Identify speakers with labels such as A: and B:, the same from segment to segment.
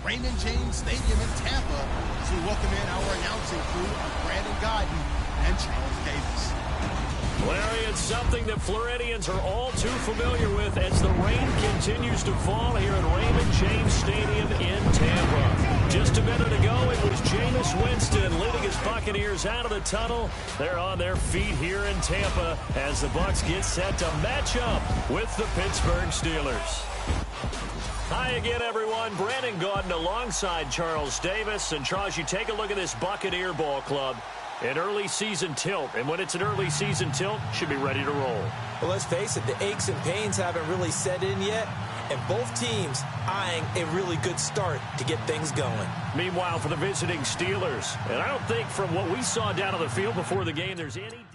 A: Raymond James Stadium in Tampa as we welcome in our announcing crew of Brandon Gaudin and Charles Davis.
B: Larry, it's something that Floridians are all too familiar with as the rain continues to fall here at Raymond James Stadium in Tampa. Just a minute ago, it was Jameis Winston leading his Buccaneers out of the tunnel. They're on their feet here in Tampa as the Bucs get set to match up with the Pittsburgh Steelers. Hi again, everyone. Brandon Gaudin alongside Charles Davis. And, Charles, you take a look at this Buccaneer ball club. An early season tilt, and when it's an early season tilt, should be ready to roll.
C: Well, let's face it, the aches and pains haven't really set in yet, and both teams eyeing a really good start to get things going.
B: Meanwhile, for the visiting Steelers, and I don't think from what we saw down on the field before the game, there's any...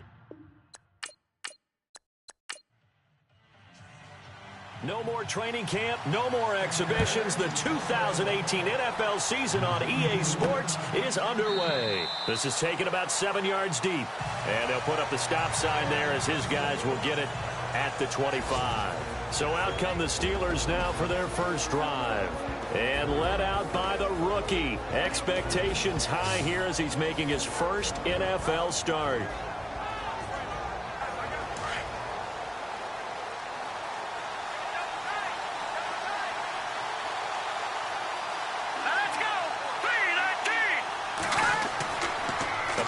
B: No more training camp, no more exhibitions. The 2018 NFL season on EA Sports is underway. This is taken about 7 yards deep. And they'll put up the stop sign there as his guys will get it at the 25. So out come the Steelers now for their first drive. And led out by the rookie. Expectations high here as he's making his first NFL start.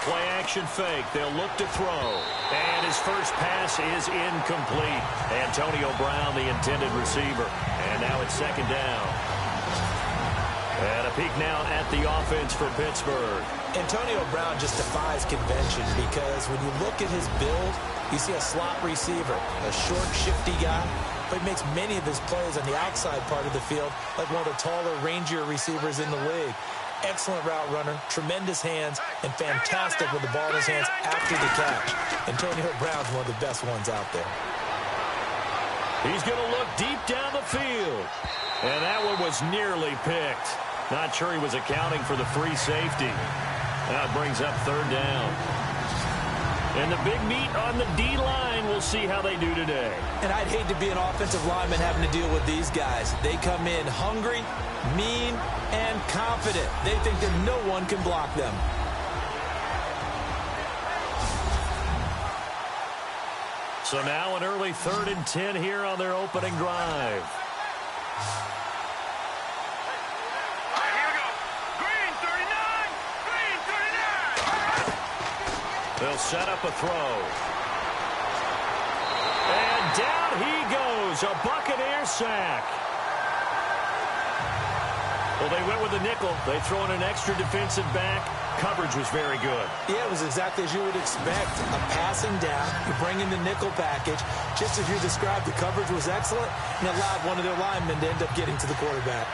B: Play-action fake. They'll look to throw. And his first pass is incomplete. Antonio Brown, the intended receiver. And now it's second down. And a peek now at the offense for Pittsburgh.
C: Antonio Brown just defies convention because when you look at his build, you see a slot receiver, a short, shifty guy, but he makes many of his plays on the outside part of the field like one of the taller, rangier receivers in the league. Excellent route runner, tremendous hands, and fantastic with the ball in his hands after the catch. Antonio Brown's one of the best ones out there.
B: He's going to look deep down the field. And that one was nearly picked. Not sure he was accounting for the free safety. That brings up third down. And the big meat on the D-line, we'll see how they do today.
C: And I'd hate to be an offensive lineman having to deal with these guys. They come in hungry, mean, and confident. They think that no one can block them.
B: So now an early 3rd and 10 here on their opening drive. They'll set up a throw. And down he goes. A Buccaneer sack. Well, they went with the nickel. They throw in an extra defensive back. Coverage was very good.
C: Yeah, it was exactly as you would expect. A passing down. You bring in the nickel package. Just as you described, the coverage was excellent and allowed one of their linemen to end up getting to the quarterback.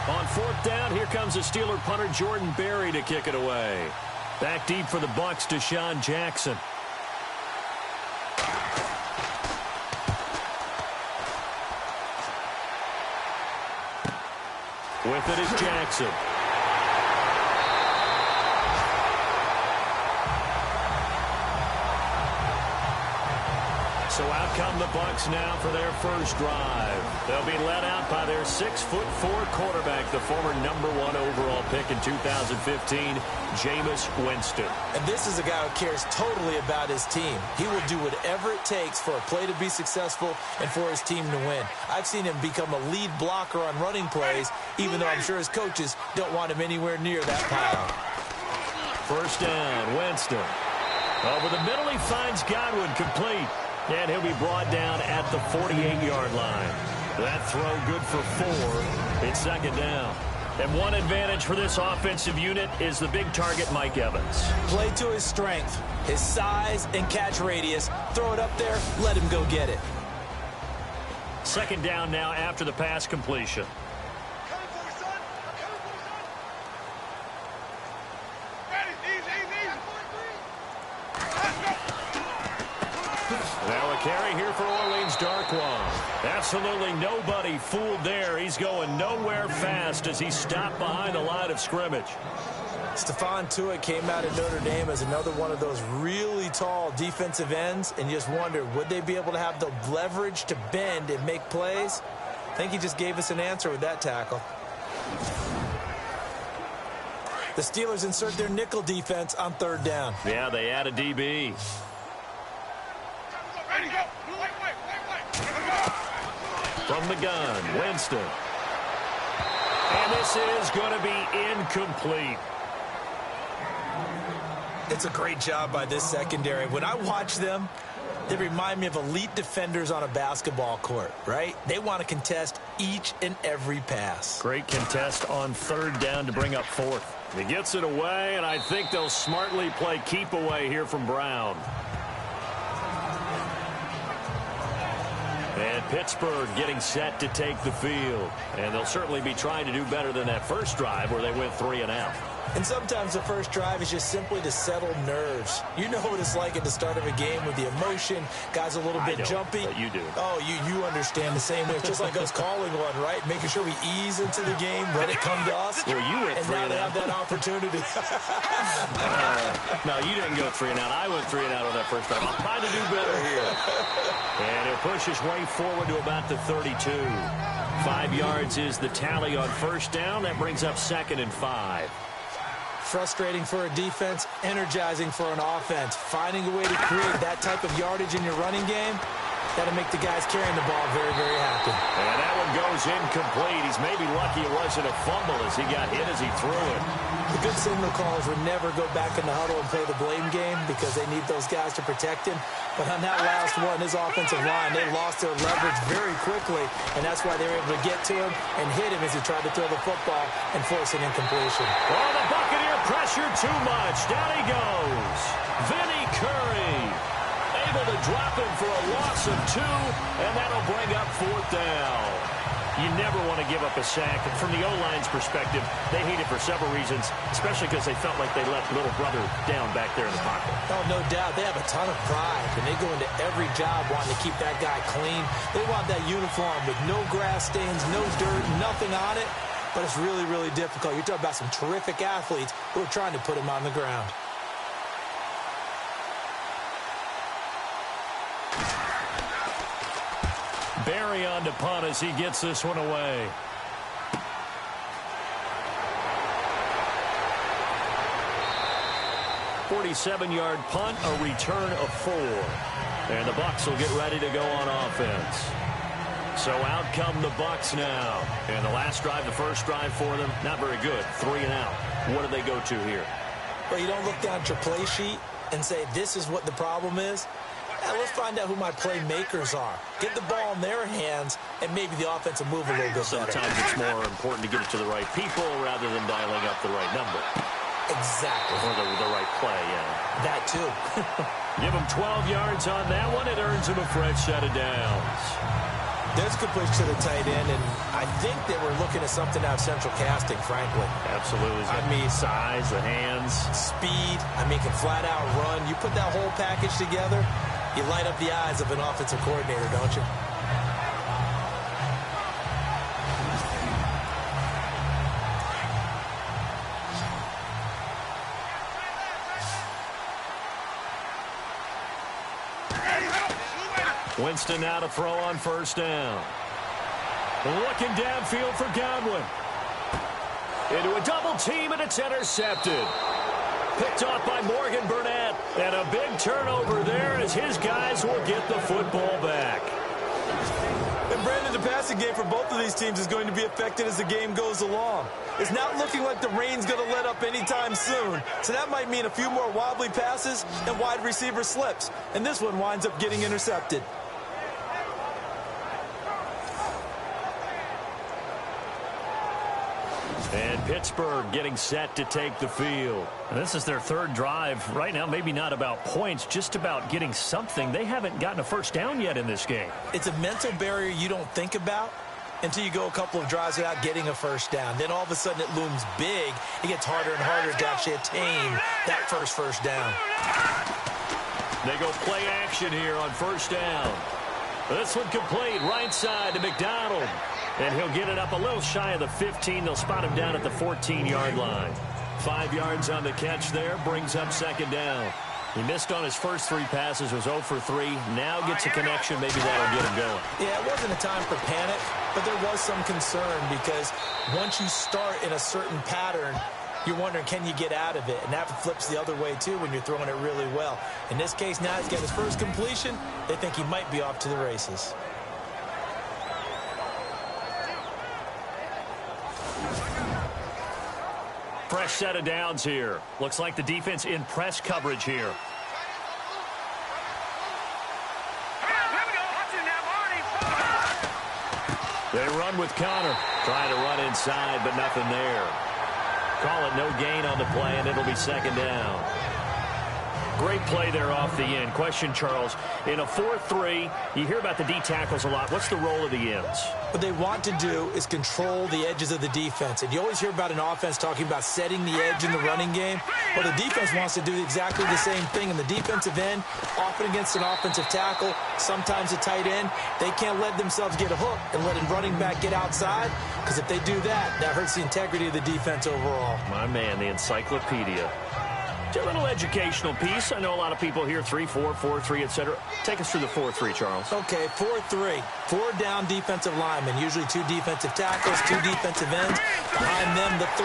B: On 4th down, here comes the Steeler punter Jordan Berry to kick it away. Back deep for the Bucs, Deshaun Jackson. With it is Jackson. So out come the Bucs now for their first drive. They'll be led out by their 6'4" quarterback, the former #1 overall pick in 2015, Jameis Winston.
C: And this is a guy who cares totally about his team. He will do whatever it takes for a play to be successful and for his team to win. I've seen him become a lead blocker on running plays, even though I'm sure his coaches don't want him anywhere near that pile.
B: First down, Winston. Over the middle, he finds Godwin complete. And he'll be brought down at the 48-yard line. That throw good for 4. It's second down. And one advantage for this offensive unit is the big target, Mike Evans.
C: Play to his strength, his size and catch radius. Throw it up there, let him go get it.
B: Second down now after the pass completion. Now a carry here for Orleans Darkwa. Absolutely nobody fooled there. He's going nowhere fast as he stopped behind the line of scrimmage.
C: Stephon Tuitt came out of Notre Dame as another one of those really tall defensive ends, and you just wonder, would they be able to have the leverage to bend and make plays? I think he just gave us an answer with that tackle. The Steelers insert their nickel defense on 3rd down.
B: Yeah, they add a DB. From the gun, Winston. And this is going to be incomplete.
C: It's a great job by this secondary. When I watch them, they remind me of elite defenders on a basketball court, right? They want to contest each and every pass.
B: Great contest on 3rd down to bring up 4th. He gets it away, and I think they'll smartly play keep away here from Brown. And Pittsburgh getting set to take the field. And they'll certainly be trying to do better than that first drive where they went 3 and out.
C: And sometimes the first drive is just simply to settle nerves. You know what it's like at the start of a game with the emotion. Guys a little bit jumpy.
B: But you do.
C: Oh, you understand the same way. It's just like us calling one, right? Making sure we ease into the game, let it come to us.
B: Well, you went 3
C: and
B: and
C: now
B: out.
C: they have that opportunity.
B: No, you didn't go 3 and out. I went 3 and out on that first drive. I'm trying to do better here. And he'll push his way forward to about the 32. 5 yards is the tally on 1st down. That brings up 2nd and 5.
C: Frustrating for a defense, energizing for an offense. Finding a way to create that type of yardage in your running game, that'll make the guys carrying the ball very, very happy.
B: And that one goes incomplete. He's maybe lucky it wasn't a fumble as he got hit as he threw it.
C: The good signal callers would never go back in the huddle and play the blame game because they need those guys to protect him. But on that last one, his offensive line, they lost their leverage very quickly, and that's why they were able to get to him and hit him as he tried to throw the football and force an incompletion.
B: Oh, the Buccaneer pressure too much. Down he goes. Vinny Curry able to drop him for a loss of 2, and that'll bring up 4th down. You never want to give up a sack. And from the O-line's perspective, they hate it for several reasons, especially because they felt like they let little brother down back there in the pocket.
C: Oh, no doubt. They have a ton of pride, and they go into every job wanting to keep that guy clean. They want that uniform with no grass stains, no dirt, nothing on it. But it's really, really difficult. You're talking about some terrific athletes who are trying to put him on the ground.
B: Barry on to punt as he gets this one away. "47-yard punt, a return of 4. And the Bucs will get ready to go on offense. So out come the Bucs now. And the last drive, the first drive for them, not very good. 3 and out. What do they go to here?
C: Well, you don't look down at your play sheet and say, this is what the problem is. Now, let's find out who my playmakers are. Get the ball in their hands, and maybe the offense will move a little bit better.
B: Sometimes it's more important to get it to the right people rather than dialing up the right number.
C: Exactly.
B: Or the right play, yeah.
C: That, too.
B: Give him 12 yards on that one. It earns him a fresh set of downs.
C: There's a good push to the tight end, and I think they were looking at something out of central casting, frankly.
B: Absolutely. I mean, size, the hands.
C: Speed. I mean, can flat out run. You put that whole package together, you light up the eyes of an offensive coordinator, don't you?
B: Winston now to throw on 1st down. Looking downfield for Godwin. Into a double team, and it's intercepted. Picked off by Morgan Burnett. And a big turnover there as his guys will get the football back.
C: And Brandon, the passing game for both of these teams is going to be affected as the game goes along. It's not looking like the rain's going to let up anytime soon. So that might mean a few more wobbly passes and wide receiver slips. And this one winds up getting intercepted.
B: And Pittsburgh getting set to take the field. And this is their 3rd drive. Right now, maybe not about points, just about getting something. They haven't gotten a first down yet in this game.
C: It's a mental barrier you don't think about until you go a couple of drives without getting a first down. Then all of a sudden it looms big. It gets harder and harder to actually attain that first down.
B: They go play action here on 1st down. This one complete, right side to McDonald. And he'll get it up a little shy of the 15. They'll spot him down at the 14-yard line. 5 yards on the catch there. Brings up second down. He missed on his first 3 passes, was 0 for 3. Now gets a connection. Maybe that'll get him going.
C: Yeah, it wasn't a time for panic, but there was some concern because once you start in a certain pattern, you're wondering, can you get out of it? And that flips the other way, too, when you're throwing it really well. In this case, now he's got his first completion. They think he might be off to the races.
B: Fresh set of downs here. Looks like the defense in press coverage here. They run with Connor. Trying to run inside, but nothing there. Call it no gain on the play, and it'll be second down. Great play there off the end. Question, Charles, in a 4-3, you hear about the D tackles a lot. What's the role of the ends?
C: What they want to do is control the edges of the defense. And you always hear about an offense talking about setting the edge in the running game. Well, the defense wants to do exactly the same thing. In the defensive end, often against an offensive tackle, sometimes a tight end, they can't let themselves get a hook and let a running back get outside, because if they do that, that hurts the integrity of the defense overall.
B: My man, the encyclopedia. A little educational piece. I know a lot of people hear 3-4, 4-3, etc. Take us through the 4-3, Charles.
C: Okay, 4-3. 4 down defensive linemen, usually 2 defensive tackles, 2 defensive ends. Behind them, the 3.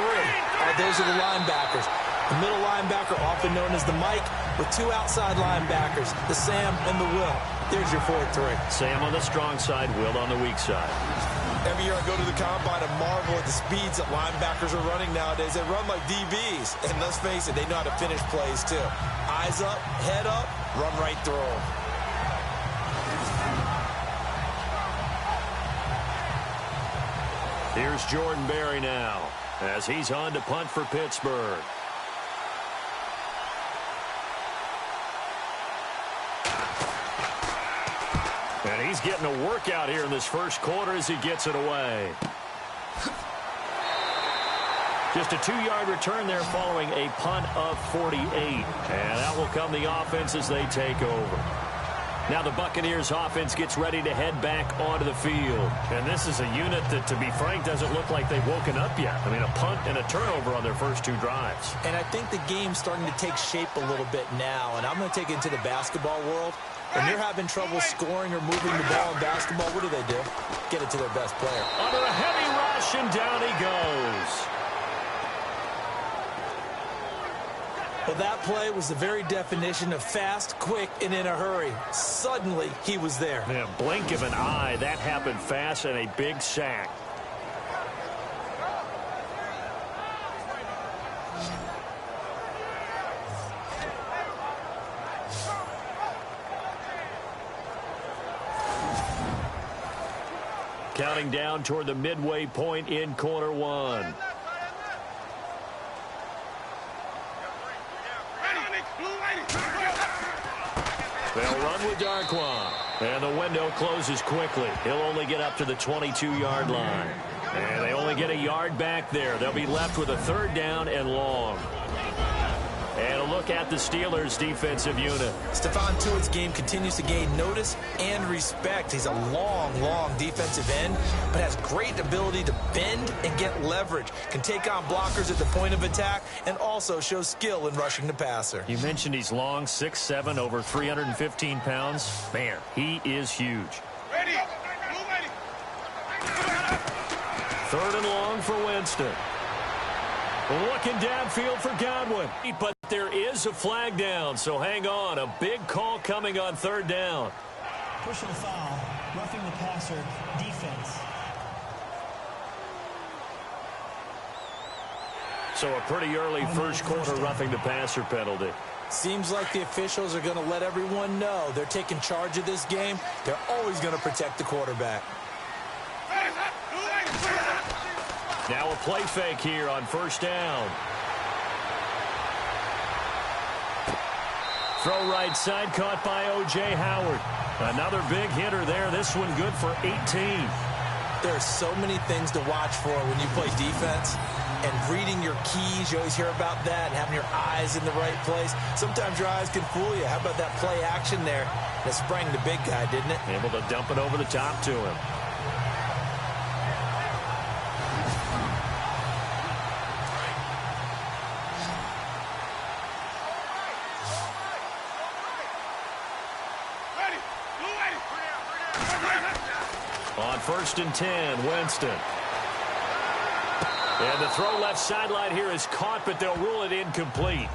C: Those are the linebackers. The middle linebacker, often known as the Mike, with 2 outside linebackers, the Sam and the Will. There's your 4-3.
B: Sam on the strong side, Will on the weak side.
C: Every year I go to the combine and marvel at the speeds that linebackers are running nowadays. They run like DBs. And let's face it, they know how to finish plays too. Eyes up, head up, run right through them.
B: Here's Jordan Berry now as he's on to punt for Pittsburgh. And he's getting a workout here in this first quarter as he gets it away. Just a 2-yard return there following a punt of 48. And out will come the offense as they take over. Now the Buccaneers offense gets ready to head back onto the field. And this is a unit that, to be frank, doesn't look like they've woken up yet. I mean, a punt and a turnover on their first 2 drives.
C: And I think the game's starting to take shape a little bit now. And I'm going to take it into the basketball world. When you're having trouble scoring or moving the ball in basketball, what do? Get it to their best player.
B: Under a heavy rush, and down he goes.
C: Well, that play was the very definition of fast, quick, and in a hurry. Suddenly, he was there.
B: Yeah, blink of an eye. That happened fast, and a big sack. Counting down toward the midway point in quarter 1. They'll run with Darquan. And the window closes quickly. He'll only get up to the 22-yard line. And they only get a yard back there. They'll be left with a 3rd down and long. And a look at the Steelers' defensive unit.
C: Stephon Tuitt's game continues to gain notice and respect. He's a long defensive end, but has great ability to bend and get leverage. Can take on blockers at the point of attack and also shows skill in rushing the passer.
B: You mentioned he's long, 6'7", over 315 pounds. Man, he is huge. 3rd and long for Winston. Looking downfield for Godwin. But there is a flag down, so hang on. A big call coming on 3rd down.
D: Personal foul, roughing the passer, defense.
B: So a pretty early first quarter roughing the passer penalty.
C: Seems like the officials are going to let everyone know they're taking charge of this game. They're always going to protect the quarterback.
B: Now a play fake here on 1st down. Throw right side, caught by O.J. Howard. Another big hitter there. This one good for 18.
C: There are so many things to watch for when you play defense. And reading your keys, you always hear about that, and having your eyes in the right place. Sometimes your eyes can fool you. How about that play action there? That sprang the big guy, didn't it?
B: Able to dump it over the top to him. On 1st and 10, Winston. And the throw left sideline here is caught, but they'll rule it incomplete.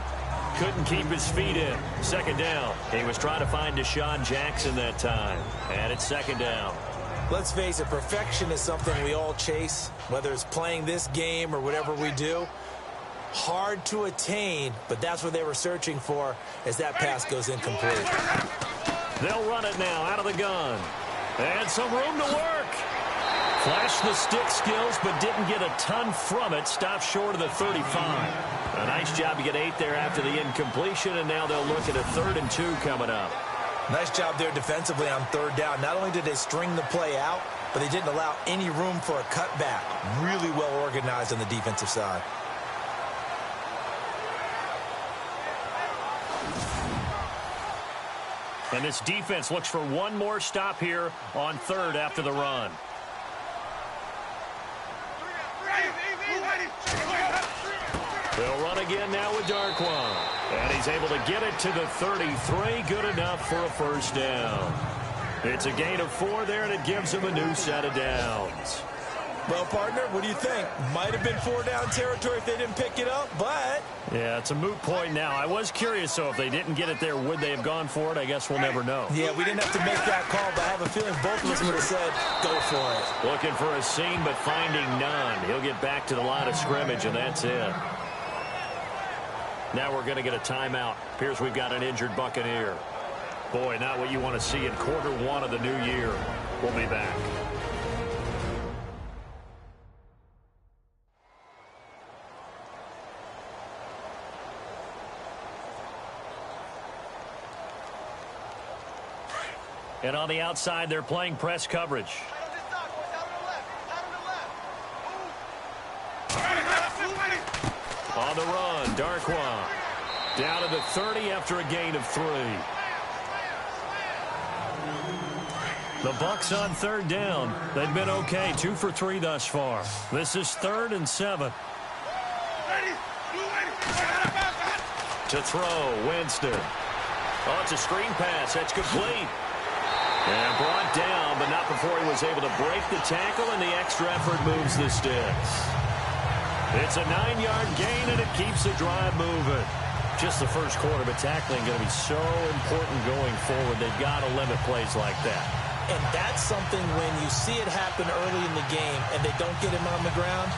B: Couldn't keep his feet in. 2nd down. He was trying to find Deshaun Jackson that time. And it's 2nd down.
C: Let's face it, perfection is something we all chase, whether it's playing this game or whatever we do. Hard to attain, but that's what they were searching for as that pass goes incomplete.
B: They'll run it now out of the gun. And some room to work. Flashed the stick skills, but didn't get a ton from it. Stopped short of the 35. A nice job to get 8 there after the incompletion, and now they'll look at a 3rd and 2 coming up.
C: Nice job there defensively on 3rd down. Not only did they string the play out, but they didn't allow any room for a cutback. Really well organized on the defensive side.
B: And this defense looks for one more stop here on 3rd after the run. They'll run again now with Darquan. And he's able to get it to the 33. Good enough for a 1st down. It's a gain of 4 there, and it gives them a new set of downs.
C: Well, partner, what do you think? Might have been 4-down territory if they didn't pick it up, but...
B: Yeah, it's a moot point now. I was curious, so if they didn't get it there, would they have gone for it? I guess we'll never know.
C: Yeah, we didn't have to make that call, but I have a feeling both of us would have said, go for it.
B: Looking for a seam, but finding none. He'll get back to the line of scrimmage, and that's it. Now we're going to get a timeout. Appears we've got an injured Buccaneer. Boy, not what you want to see in quarter 1 of the new year. We'll be back. And on the outside, they're playing press coverage. On the run, Darquan. Down to the 30 after a gain of 3. The Bucs on 3rd down. They've been okay, 2 for 3 thus far. This is 3rd and 7. To throw, Winston. Oh, it's a screen pass. That's complete. And brought down, but not before he was able to break the tackle, and the extra effort moves the sticks. It's a 9-yard gain, and it keeps the drive moving. Just the first quarter, but tackling going to be so important going forward. They've got to limit plays like that.
C: And that's something when you see it happen early in the game and they don't get him on the ground,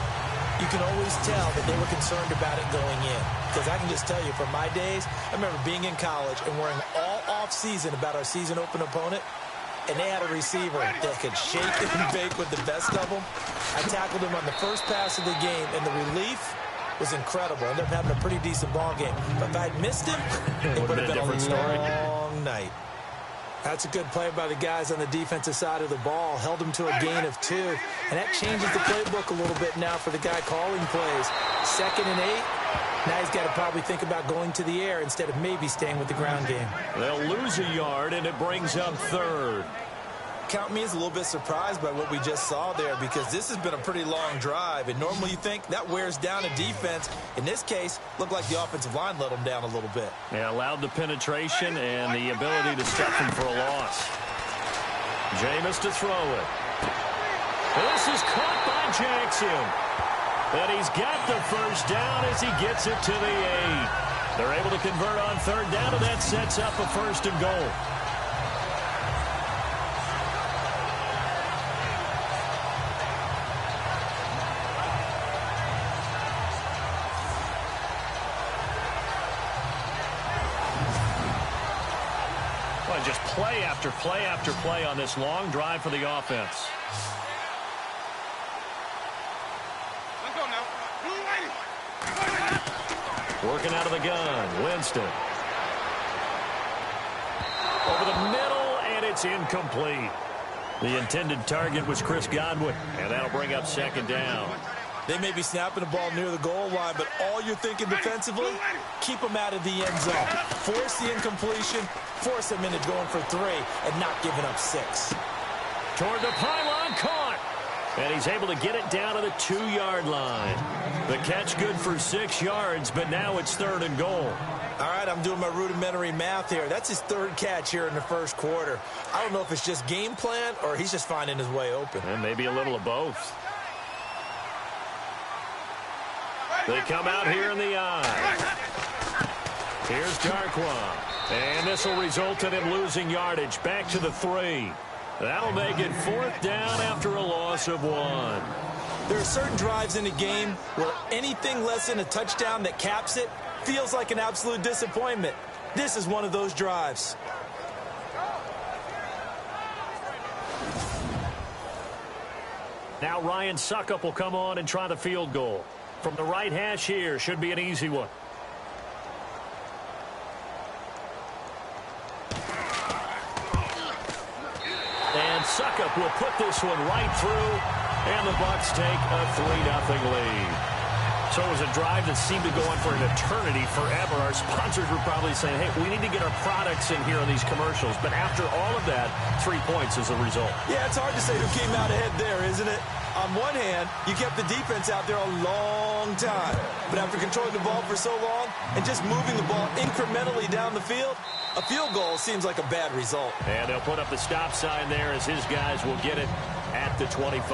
C: you can always tell that they were concerned about it going in. Because I can just tell you, from my days, I remember being in college and worrying all off-season about our season open opponent, and they had a receiver that could shake and bake with the best of them. I tackled him on the first pass of the game, and the relief was incredible. Ended up having a pretty decent ball game. But if I'd missed him, it would have been a long night. That's a good play by the guys on the defensive side of the ball. Held him to a gain of 2. And that changes the playbook a little bit now for the guy calling plays. 2nd and 8. Now he's got to probably think about going to the air instead of maybe staying with the ground game.
B: They'll lose a yard, and it brings up 3rd.
C: Count me as a little bit surprised by what we just saw there, because this has been a pretty long drive, and normally you think that wears down a defense. In this case, looked like the offensive line let them down a little bit.
B: Yeah, allowed the penetration and the ability to stop him for a loss. Jameis to throw it. This is caught by Jackson. And he's got the first down as he gets it to the 8. They're able to convert on 3rd down, and that sets up a 1st and goal. Well, just play after play after play on this long drive for the offense. Working out of the gun, Winston. Over the middle, and it's incomplete. The intended target was Chris Godwin, and that'll bring up 2nd down.
C: They may be snapping the ball near the goal line, but all you're thinking defensively, keep them out of the end zone. Force the incompletion, force them into going for 3, and not giving up 6.
B: Toward the pylon, caught. And he's able to get it down to the 2-yard line. The catch good for 6 yards, but now it's 3rd and goal.
C: All right, I'm doing my rudimentary math here. That's his third catch here in the first quarter. I don't know if it's just game plan or he's just finding his way open.
B: And maybe a little of both. They come out here in the eye. Here's Darquan. And this will result in him losing yardage back to the 3. That'll make it 4th down after a loss of 1.
C: There are certain drives in a game where anything less than a touchdown that caps it feels like an absolute disappointment. This is one of those drives.
B: Now Ryan Suckup will come on and try the field goal. From the right hash here, should be an easy one. And Suckup will put this one right through, and the Bucs take a 3-0 lead. So it was a drive that seemed to go on for an eternity, forever. Our sponsors were probably saying, hey, we need to get our products in here on these commercials. But after all of that, 3 points is the result.
C: Yeah, it's hard to say who came out ahead there, isn't it? On one hand, you kept the defense out there a long time. But after controlling the ball for so long and just moving the ball incrementally down the field, a field goal seems like a bad result.
B: And they'll put up the stop sign there as his guys will get it at the 25.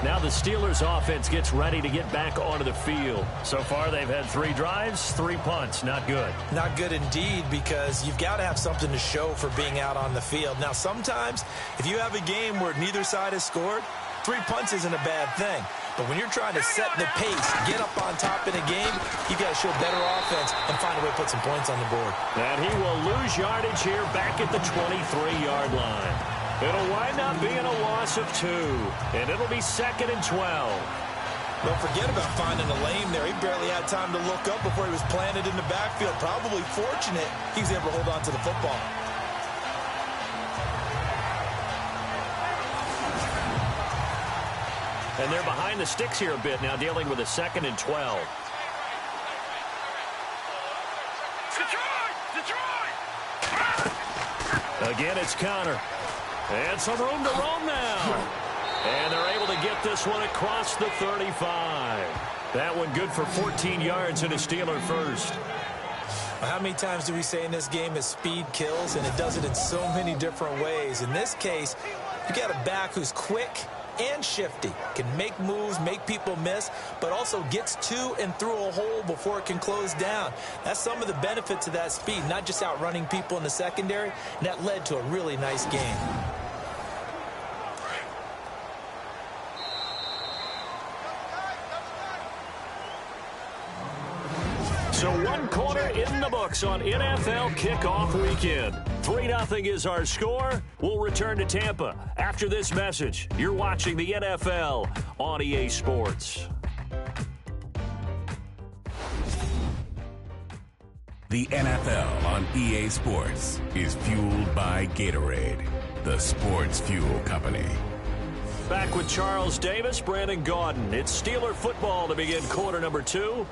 B: Now the Steelers offense gets ready to get back onto the field. So far they've had 3 drives, 3 punts. Not good.
C: Not good indeed, because you've got to have something to show for being out on the field. Now sometimes if you have a game where neither side has scored, 3 punts isn't a bad thing. But when you're trying to set the pace, get up on top in a game, you've got to show better offense and find a way to put some points on the board.
B: And he will lose yardage here back at the 23-yard line. It'll wind up being a loss of 2, and it'll be 2nd and 12.
C: Don't forget about finding a lane there. He barely had time to look up before he was planted in the backfield. Probably fortunate he was able to hold on to the football.
B: And they're behind the sticks here a bit now, dealing with a 2nd and 12. Again, it's Connor. And some room to roam now. And they're able to get this one across the 35. That one good for 14 yards and a Steeler first.
C: How many times do we say in this game that speed kills, and it does it in so many different ways? In this case, you got a back who's quick and shifty, can make moves, make people miss, but also gets to and through a hole before it can close down. That's some of the benefits of that speed, not just outrunning people in the secondary, and that led to a really nice game.
B: So 1 quarter in the books on NFL kickoff weekend. 3-0 is our score. We'll return to Tampa after this message. You're watching the NFL on EA Sports.
E: The NFL on EA Sports is fueled by Gatorade, the sports fuel company.
B: Back with Charles Davis, Brandon Gaudin. It's Steeler football to begin quarter number 2.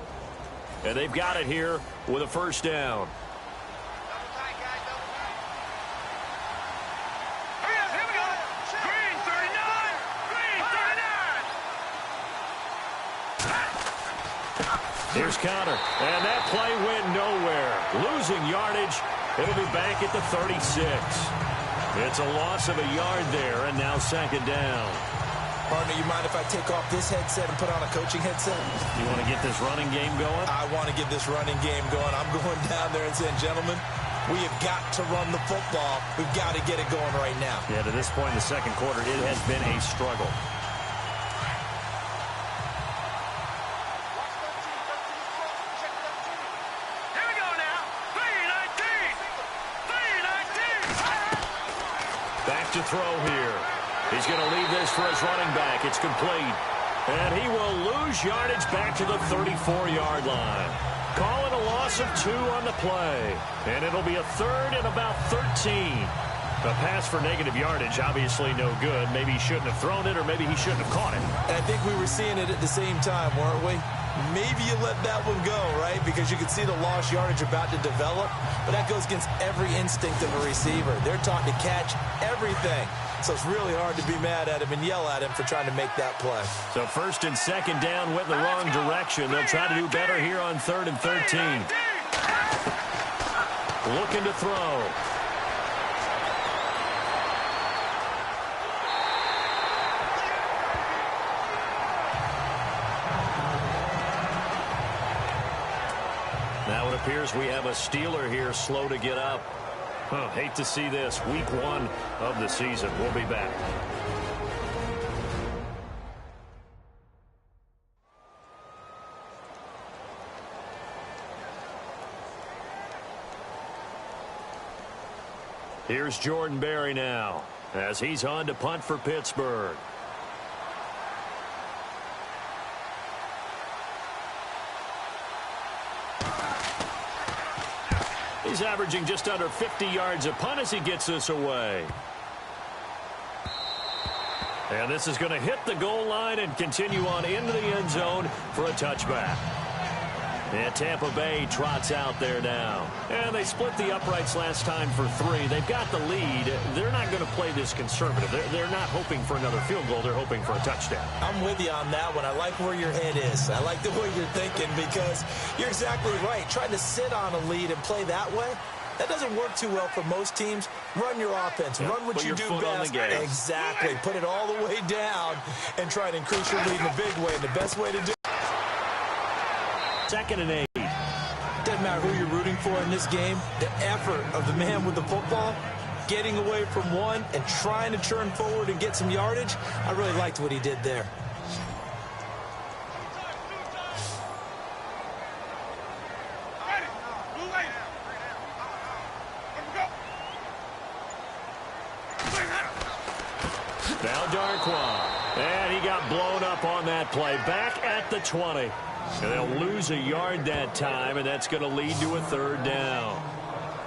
B: And they've got it here with a first down. Here's Connor. And that play went nowhere. Losing yardage. It'll be back at the 36. It's a loss of a yard there, and now 2nd down.
C: Partner, you mind if I take off this headset and put on a coaching headset?
B: You want to get this running game going?
C: I want to get this running game going. I'm going down there and saying, gentlemen, we have got to run the football. We've got to get it going right now.
B: Yeah, to this point in the 2nd quarter, it has been a struggle.
F: Here we go now. 3-19.
B: Back to throw here. He's going to leave this for his running back. It's complete. And he will lose yardage back to the 34-yard line. Call it a loss of 2 on the play. And it'll be a 3rd and about 13. A pass for negative yardage, obviously no good. Maybe he shouldn't have thrown it, or maybe he shouldn't have caught it.
C: And I think we were seeing it at the same time, weren't we? Maybe you let that one go, right? Because you can see the lost yardage about to develop. But that goes against every instinct of a receiver. They're taught to catch everything. So it's really hard to be mad at him and yell at him for trying to make that play.
B: So 1st and 2nd down went in the wrong direction. They'll try to do better here on 3rd and 13. looking to throw. Now it appears we have a Steeler here slow to get up. Hate to see this. Week 1 of the season. We'll be back. Here's Jordan Berry now as he's on to punt for Pittsburgh. He's averaging just under 50 yards a punt as he gets this away. And this is going to hit the goal line and continue on into the end zone for a touchback. And Tampa Bay trots out there now. And they split the uprights last time for 3. They've got the lead. They're not going to play this conservative. They're not hoping for another field goal. They're hoping for a touchdown.
C: I'm with you on that one. I like where your head is. I like the way you're thinking because you're exactly right. Trying to sit on a lead and play that way, that doesn't work too well for most teams. Run your offense.
B: Yep,
C: run what you do best. Exactly. Put it all the way down and try to increase your lead in a big way. And the best way to do it.
B: 2nd and 8.
C: Doesn't matter who you're rooting for in this game. The effort of the man with the football, getting away from one and trying to turn forward and get some yardage. I really liked what he did there.
B: Now Darquan. And he got blown up on that play. Back at the 20. And they'll lose a yard that time, and that's going to lead to a 3rd down.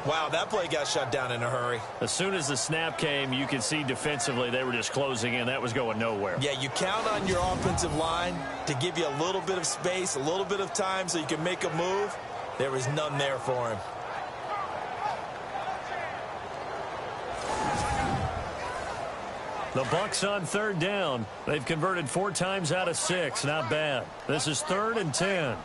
C: Wow, that play got shut down in a hurry.
B: As soon as the snap came, you could see defensively they were just closing in. That was going nowhere.
C: Yeah, you count on your offensive line to give you a little bit of space, a little bit of time so you can make a move. There was none there for him.
B: The Bucs on 3rd down. They've converted 4 times out of 6. Not bad. This is 3rd and 10.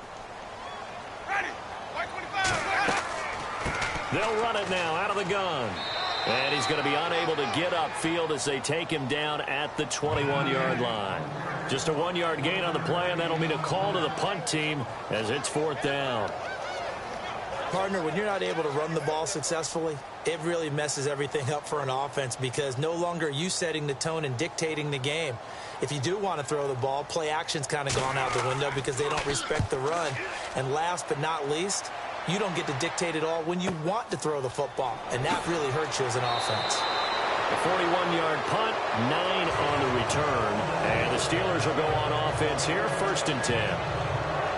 B: They'll run it now out of the gun. And he's going to be unable to get upfield as they take him down at the 21-yard line. Just a 1-yard gain on the play, and that'll mean a call to the punt team as it's 4th down.
C: Partner, when you're not able to run the ball successfully, it really messes everything up for an offense because no longer are you setting the tone and dictating the game. If you do want to throw the ball, play action's kind of gone out the window because they don't respect the run. And last but not least, you don't get to dictate it all when you want to throw the football. And that really hurts you as an offense.
B: A 41-yard punt, 9 on the return. And the Steelers will go on offense here, 1st and 10.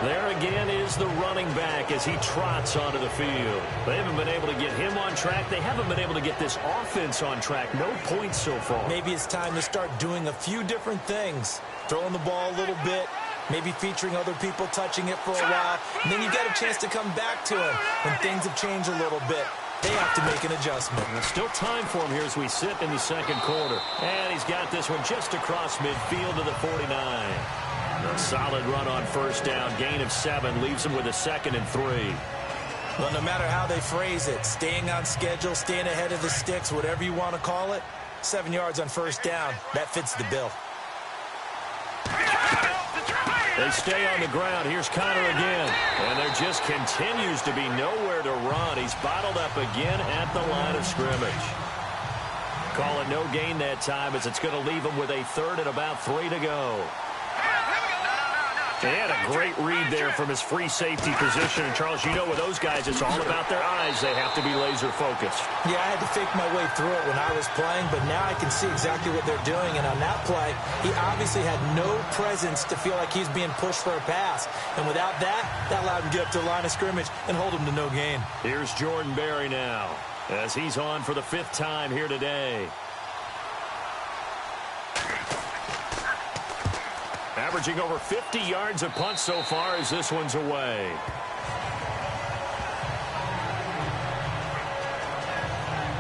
B: There again is the running back as he trots onto the field. They haven't been able to get him on track. They haven't been able to get this offense on track. No points so far.
C: Maybe it's time to start doing a few different things. Throwing the ball a little bit, maybe featuring other people touching it for a while. And then you get a chance to come back to him when things have changed a little bit. They have to make an adjustment.
B: There's still time for him here as we sit in the 2nd quarter. And he's got this one just across midfield to the 49. A solid run on 1st down. Gain of 7 leaves him with a 2nd and 3.
C: Well, no matter how they phrase it, staying on schedule, staying ahead of the sticks, whatever you want to call it, 7 yards on 1st down, that fits the bill.
B: They stay on the ground. Here's Connor again. And there just continues to be nowhere to run. He's bottled up again at the line of scrimmage. Call it no gain that time as it's going to leave him with a 3rd and about 3 to go. He had a great read there from his free safety position. And, Charles, you know with those guys, it's all about their eyes. They have to be laser-focused.
C: Yeah, I had to fake my way through it when I was playing, but now I can see exactly what they're doing. And on that play, he obviously had no presence to feel like he's being pushed for a pass. And without that, that allowed him to get up to the line of scrimmage and hold him to no gain.
B: Here's Jordan Berry now as he's on for the 5th time here today. Averaging over 50 yards a punt so far as this one's away.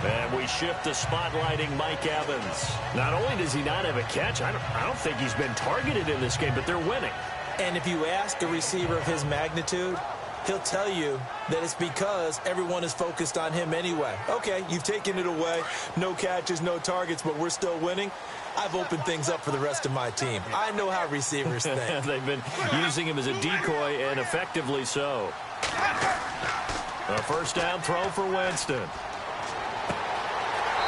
B: And we shift to spotlighting Mike Evans. Not only does he not have a catch, I don't think he's been targeted in this game, but they're winning.
C: And if you ask a receiver of his magnitude, he'll tell you that it's because everyone is focused on him anyway. Okay, you've taken it away. No catches, no targets, but we're still winning. I've opened things up for the rest of my team. I know how receivers think.
B: They've been using him as a decoy, and effectively so. A first down throw for Winston.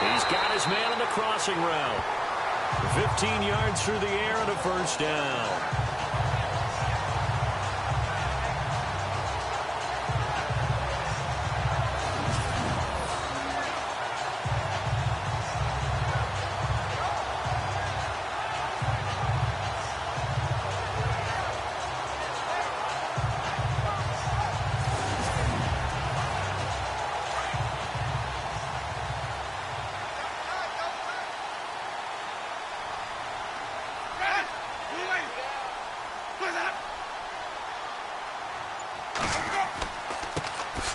B: He's got his man on the crossing route. 15 yards through the air and a first down.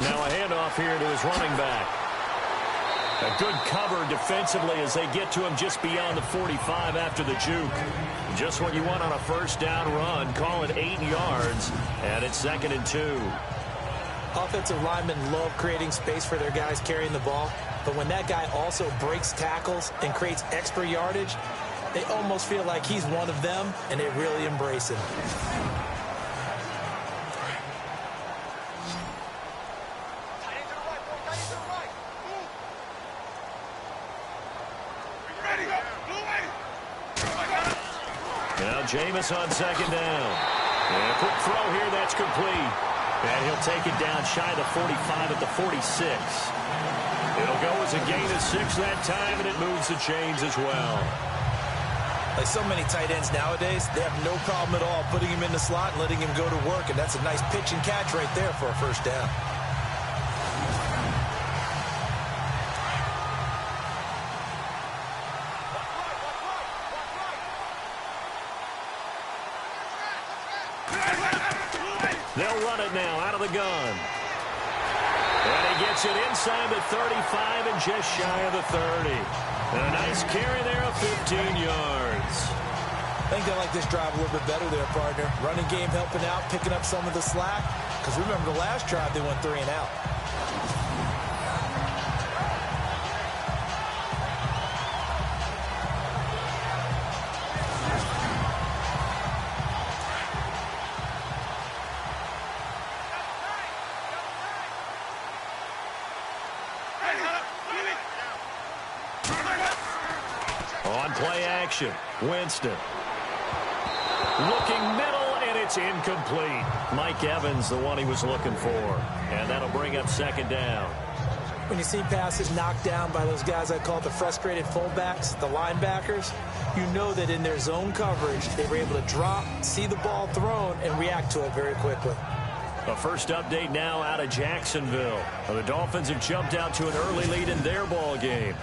B: Now a handoff here to his running back. A good cover defensively as they get to him just beyond the 45 after the juke. Just what you want on a first down run. Call it 8 yards, and it's 2nd and 2.
C: Offensive linemen love creating space for their guys carrying the ball, but when that guy also breaks tackles and creates extra yardage, they almost feel like he's one of them, and they really embrace him.
B: Jameis on 2nd down. And a quick throw here, that's complete. And he'll take it down shy of the 45 at the 46. It'll go as a gain of 6 that time, and it moves the chains as well.
C: Like so many tight ends nowadays, they have no problem at all putting him in the slot and letting him go to work, and that's a nice pitch and catch right there for a first down.
B: They'll run it now out of the gun. And he gets it inside the 35 and just shy of the 30. And a nice carry there of 15 yards.
C: I think they like this drive a little bit better there, partner. Running game helping out, picking up some of the slack. Because remember the last drive, they went 3 and out.
B: Winston looking middle, and it's incomplete. Mike Evans, the one he was looking for, and that'll bring up 2nd down.
C: When you see passes knocked down by those guys I call the frustrated fullbacks, the linebackers, you know that in their zone coverage they were able to drop, see the ball thrown, and react to it very quickly.
B: A first update now out of Jacksonville. The Dolphins have jumped out to an early lead in their ball game.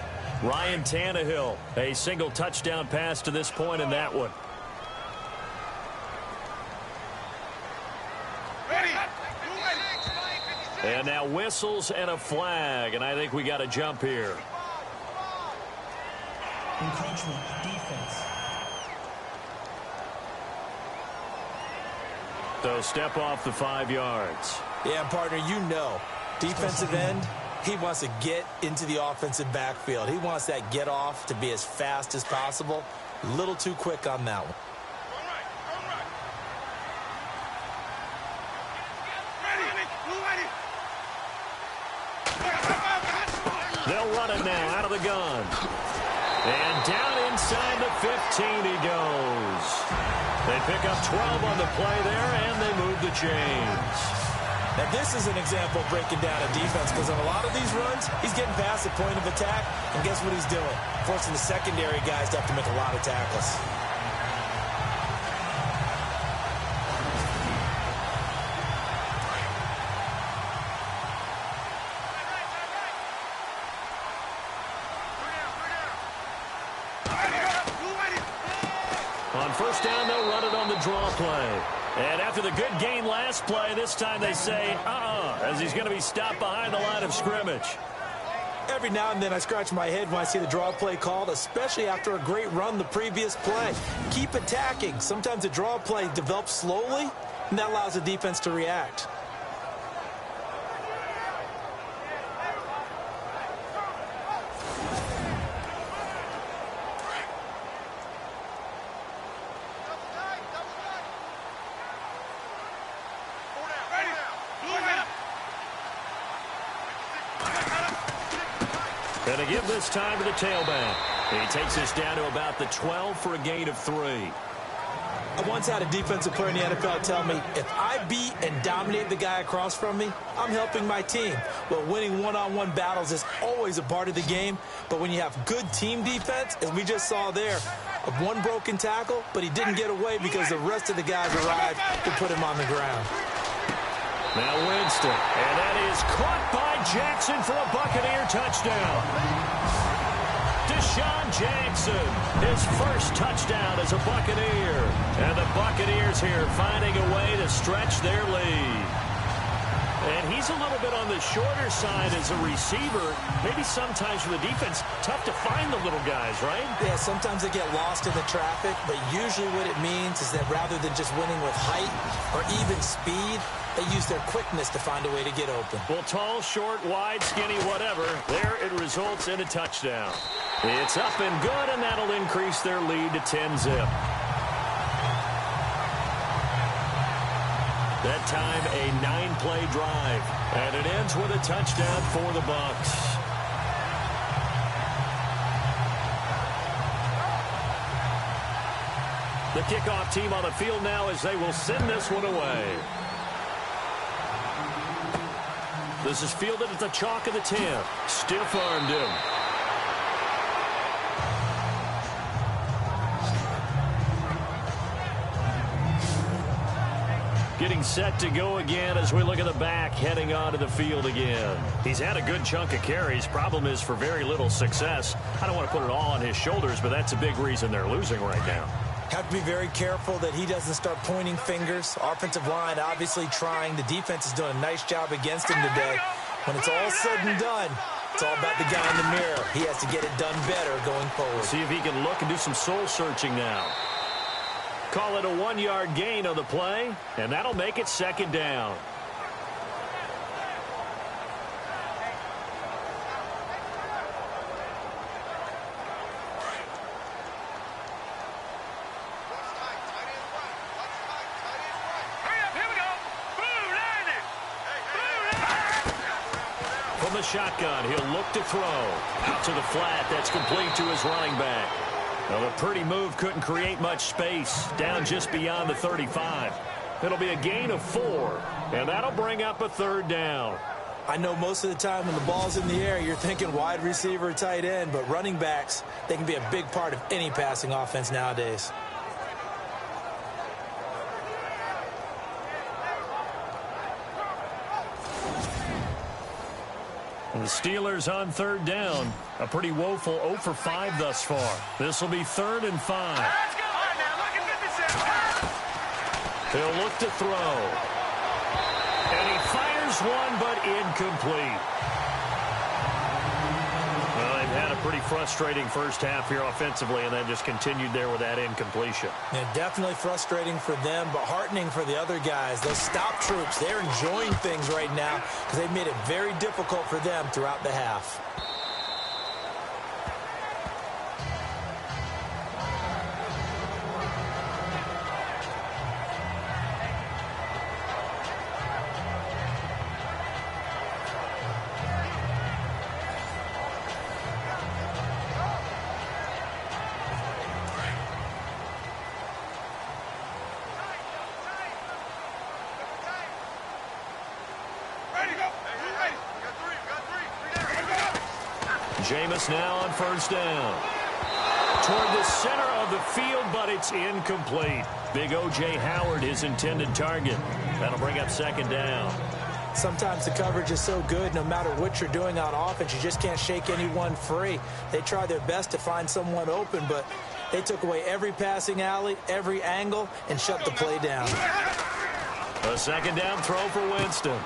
B: Ryan Tannehill, a single touchdown pass to this point in that one. And now whistles and a flag, and I think we got a jump here.
D: Encroachment, defense.
B: So step off the 5 yards.
C: Yeah, partner, you know, defensive end, he wants to get into the offensive backfield. He wants that get off to be as fast as possible. A little too quick on that one.
B: They'll run it now out of the gun. And down inside the 15 he goes. They pick up 12 on the play there, and they move the chains.
C: Now, this is an example of breaking down a defense, because on a lot of these runs, he's getting past the point of attack, and guess what he's doing? Forcing the secondary guys to have to make a lot of tackles.
B: On first down, they'll run it on the draw play. And after the good gain last play, this time they say, as he's going to be stopped behind the line of scrimmage.
C: Every now and then I scratch my head when I see the draw play called, especially after a great run the previous play. Keep attacking. Sometimes the draw play develops slowly, and that allows the defense to react.
B: And to give this time to the tailback. He takes us down to about the 12 for a gain of 3.
C: I once had a defensive player in the NFL tell me, if I beat and dominate the guy across from me, I'm helping my team. Well, winning one-on-one battles is always a part of the game, but when you have good team defense, as we just saw there, one broken tackle, but he didn't get away because the rest of the guys arrived to put him on the ground.
B: Now Winston, and that is caught by Jackson for a Buccaneer touchdown. Deshaun Jackson, his first touchdown as a Buccaneer. And the Buccaneers here finding a way to stretch their lead. And he's a little bit on the shorter side as a receiver. Maybe sometimes for the defense, tough to find the little guys, right?
C: Yeah, sometimes they get lost in the traffic, but usually what it means is that rather than just winning with height or even speed, they use their quickness to find a way to get open.
B: Well, tall, short, wide, skinny, whatever, there it results in a touchdown. It's up and good, and that'll increase their lead to 10-zip. That time, a 9-play drive, and it ends with a touchdown for the Bucs. The kickoff team on the field now as they will send this one away. This is fielded at the chalk of the 10. Stiff-armed him. Getting set to go again as we look at the back heading onto the field again. He's had a good chunk of carries. Problem is for very little success. I don't want to put it all on his shoulders, but that's a big reason they're losing right now.
C: Have to be very careful that he doesn't start pointing fingers. Offensive line obviously trying. The defense is doing a nice job against him today. When it's all said and done, it's all about the guy in the mirror. He has to get it done better going forward.
B: See if he can look and do some soul searching now. Call it a 1-yard gain on the play, and that'll make it 2nd down. From the shotgun, he'll look to throw. Out to the flat, that's complete to his running back. Well, the pretty move couldn't create much space, down just beyond the 35. It'll be a gain of 4, and that'll bring up a 3rd down.
C: I know most of the time when the ball's in the air, you're thinking wide receiver, tight end, but running backs, they can be a big part of any passing offense nowadays.
B: The Steelers on 3rd down. A pretty woeful 0 for 5 thus far. This will be 3rd and 5. He'll look to throw. And he fires one, but incomplete. Well, they've had a pretty frustrating first half here offensively, and then just continued there with that incompletion.
C: Yeah, definitely frustrating for them, but heartening for the other guys. Those stop troops, they're enjoying things right now because they've made it very difficult for them throughout the half.
B: Jameis now on 1st down. Toward the center of the field, but it's incomplete. Big O.J. Howard, his intended target. That'll bring up 2nd down.
C: Sometimes the coverage is so good, no matter what you're doing on offense, you just can't shake anyone free. They try their best to find someone open, but they took away every passing alley, every angle, and shut the play down.
B: A 2nd down throw for Winston.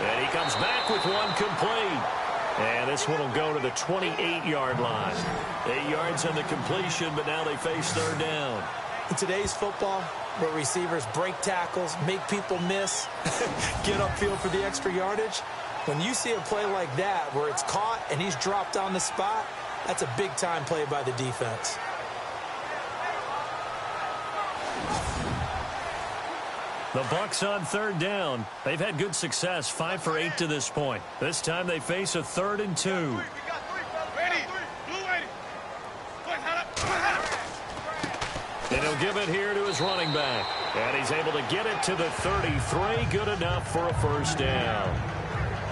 B: And he comes back with one complete. And this one will go to the 28-yard line. 8 yards on the completion, but now they face 3rd down.
C: In today's football, where receivers break tackles, make people miss, get upfield for the extra yardage, when you see a play like that where it's caught and he's dropped on the spot, that's a big-time play by the defense.
B: The Bucs on third down. They've had good success, 5 for 8 to this point. This time they face a 3rd and 2. And he'll give it here to his running back. And he's able to get it to the 33. Good enough for a first down.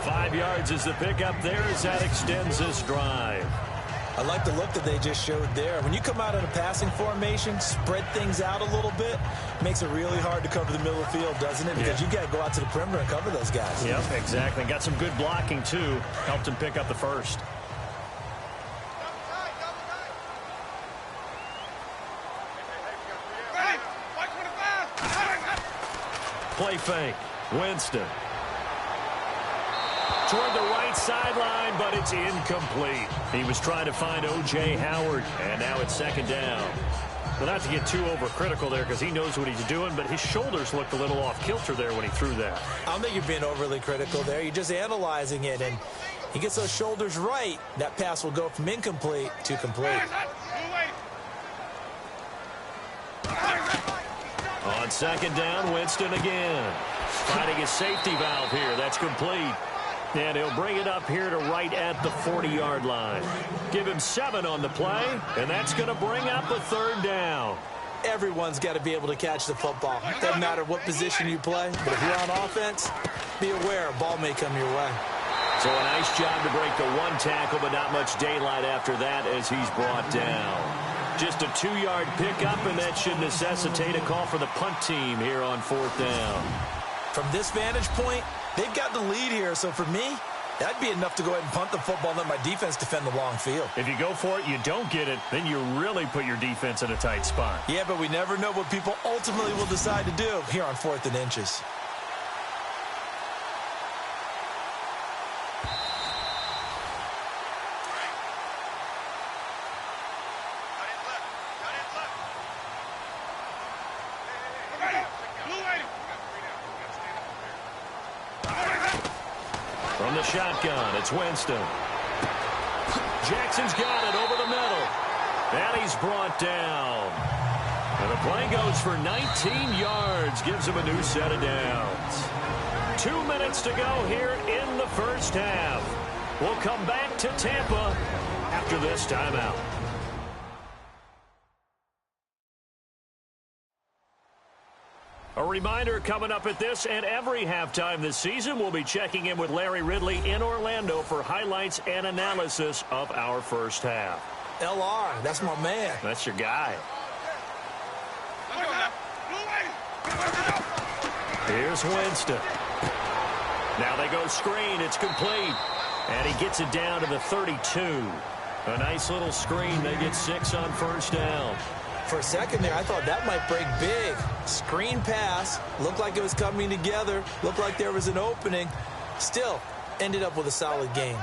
B: 5 yards is the pickup there as that extends this drive.
C: I like the look that they just showed there. When you come out in a passing formation, spread things out a little bit, makes it really hard to cover the middle of the field, doesn't it? Because you've got to go out to the perimeter and cover those guys.
B: Yep, exactly. Got some good blocking, too. Helped him pick up the first. Play fake. Winston. Toward the right sideline, but it's incomplete. He was trying to find O.J. Howard, and now it's second down. Well, not to get too overcritical there because he knows what he's doing, but his shoulders looked a little off kilter there when he threw that.
C: I don't think you're being overly critical there. You're just analyzing it, and he gets those shoulders right. That pass will go from incomplete to complete.
B: On second down, Winston again. Finding his safety valve here. That's complete. And he'll bring it up here to right at the 40-yard line. Give him 7 on the play, and that's going to bring up a 3rd down.
C: Everyone's got to be able to catch the football. Doesn't matter what position you play, but if you're on offense, be aware a ball may come your way.
B: So a nice job to break the 1 tackle, but not much daylight after that as he's brought down. Just a 2-yard pickup, and that should necessitate a call for the punt team here on 4th down.
C: From this vantage point, they've got the lead here, so for me, that'd be enough to go ahead and punt the football and let my defense defend the long field.
B: If you go for it, you don't get it, then you really put your defense in a tight spot.
C: Yeah, but we never know what people ultimately will decide to do here on 4th and inches.
B: From the shotgun, it's Winston. Jackson's got it over the middle. And he's brought down. And the play goes for 19 yards. Gives him a new set of downs. 2 minutes to go here in the first half. We'll come back to Tampa after this timeout. A reminder coming up at this and every halftime this season, we'll be checking in with Larry Ridley in Orlando for highlights and analysis of our first half.
C: LR, that's my man.
B: That's your guy. Here's Winston. Now they go screen. It's complete. And he gets it down to the 32. A nice little screen. They get 6 on first down.
C: For a second there, I thought that might break big. Screen pass. Looked like it was coming together. Looked like there was an opening. Still, ended up with a solid game.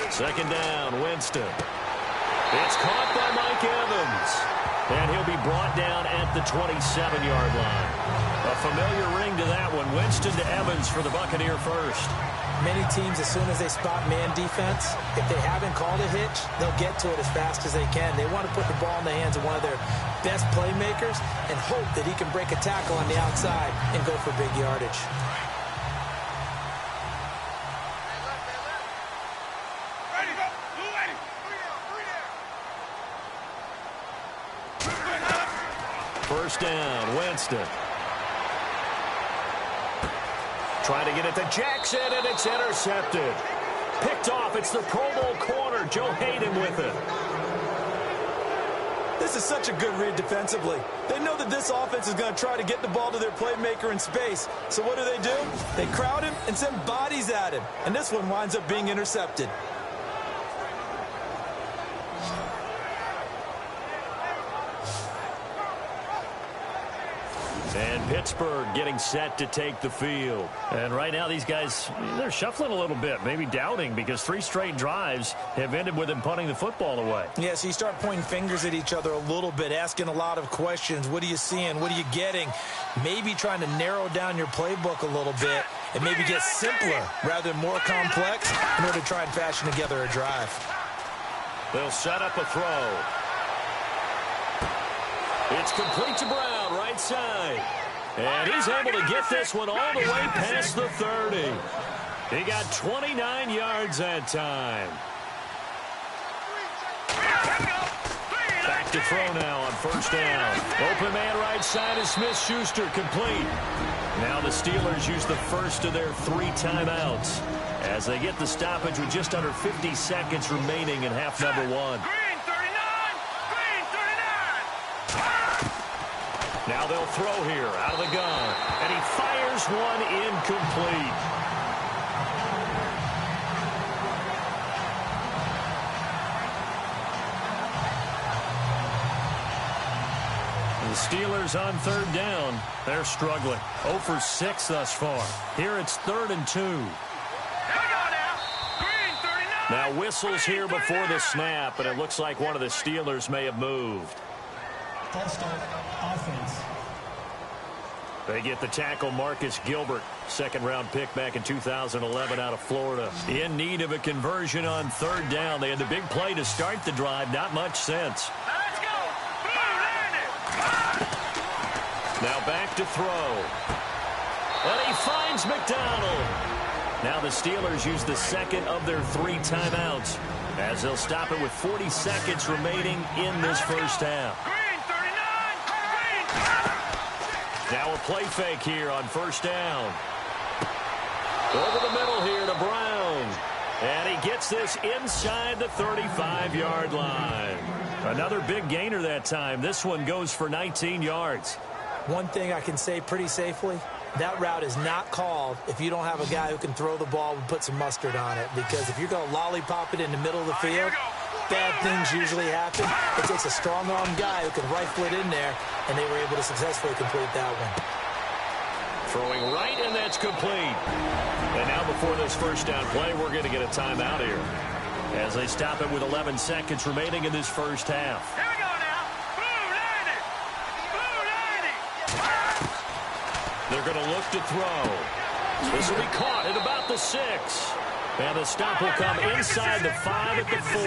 B: Second down, Winston. It's caught by Mike Evans. And he'll be brought down at the 27-yard line. A familiar ring to that one. Winston to Evans for the Buccaneer first.
C: Many teams, as soon as they spot man defense, if they haven't called a hitch, they'll get to it as fast as they can. They want to put the ball in the hands of one of their best playmakers and hope that he can break a tackle on the outside and go for big yardage.
B: First down, Winston. Trying to get it to Jackson, and it's intercepted. Picked off. It's the Pro Bowl corner. Joe Hayden with it.
C: This is such a good read defensively. They know that this offense is going to try to get the ball to their playmaker in space. So what do? They crowd him and send bodies at him. And this one winds up being intercepted.
B: And Pittsburgh getting set to take the field. And right now these guys, they're shuffling a little bit, maybe doubting, because 3 straight drives have ended with them punting the football away.
C: Yeah, so you start pointing fingers at each other a little bit, asking a lot of questions. What are you seeing? What are you getting? Maybe trying to narrow down your playbook a little bit and maybe get simpler rather than more complex in order to try and fashion together a drive.
B: They'll set up a throw. It's complete to Brown, right side. And he's able to get this one all the way past the 30. He got 29 yards that time. Back to throw now on first down. Open man right side is Smith-Schuster, complete. Now the Steelers use the first of their 3 timeouts as they get the stoppage with just under 50 seconds remaining in half number 1. Now they'll throw here out of the gun. And he fires one incomplete. The Steelers on third down. They're struggling. 0 for 6 thus far. Here it's 3rd and 2. Now whistles here before the snap, and it looks like one of the Steelers may have moved.
D: False start, offense.
B: They get the tackle, Marcus Gilbert, second-round pick back in 2011 out of Florida. In need of a conversion on third down. They had the big play to start the drive. Not much sense.
F: Let's go.
B: Now back to throw. And he finds McDonald. Now the Steelers use the second of their 3 timeouts as they'll stop it with 40 seconds remaining in this first half. Now a play fake here on first down. Over the middle here to Brown. And he gets this inside the 35-yard line. Another big gainer that time. This one goes for 19 yards.
C: One thing I can say pretty safely, that route is not called if you don't have a guy who can throw the ball and put some mustard on it. Because if you're going to lollipop it in the middle of the field, bad things usually happen. It takes a strong-arm guy who can rifle it in there, and they were able to successfully complete that one.
B: Throwing right, and that's complete. And now before this first down play, we're going to get a timeout here as they stop it with 11 seconds remaining in this first half.
F: Here we go now.
B: They're going to look to throw. This will be caught at about the 6. And the stop will come inside the 5 at the 4.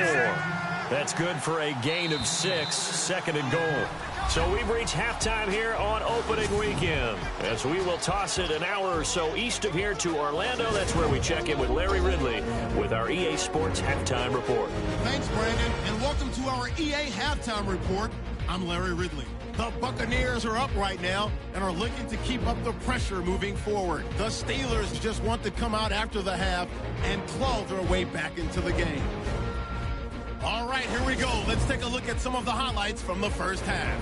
B: That's good for a gain of 6, second and goal. So we've reached halftime here on opening weekend as we will toss it an hour or so east of here to Orlando. That's where we check in with Larry Ridley with our EA Sports Halftime Report.
A: Thanks, Brandon, and welcome to our EA Halftime Report. I'm Larry Ridley. The Buccaneers are up right now and are looking to keep up the pressure moving forward. The Steelers just want to come out after the half and claw their way back into the game. All right, here we go. Let's take a look at some of the highlights from the first half.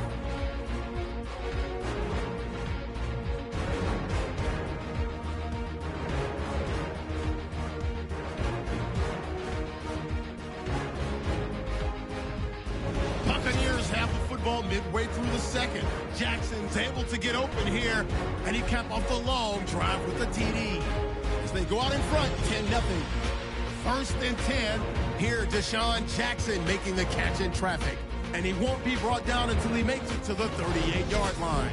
A: Buccaneers have the football midway through the second. Jackson's able to get open here, and he capped off the long drive with the TD. As they go out in front, 10-0. 1st and 10. Here, Deshaun Jackson making the catch in traffic. And he won't be brought down until he makes it to the 38-yard line.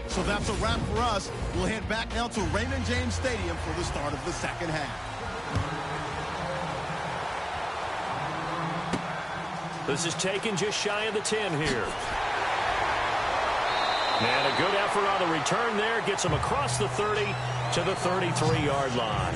A: So that's a wrap for us. We'll head back now to Raymond James Stadium for the start of the second half.
B: This is taken just shy of the 10 here. And a good effort on the return there. Gets him across the 30 to the 33-yard line.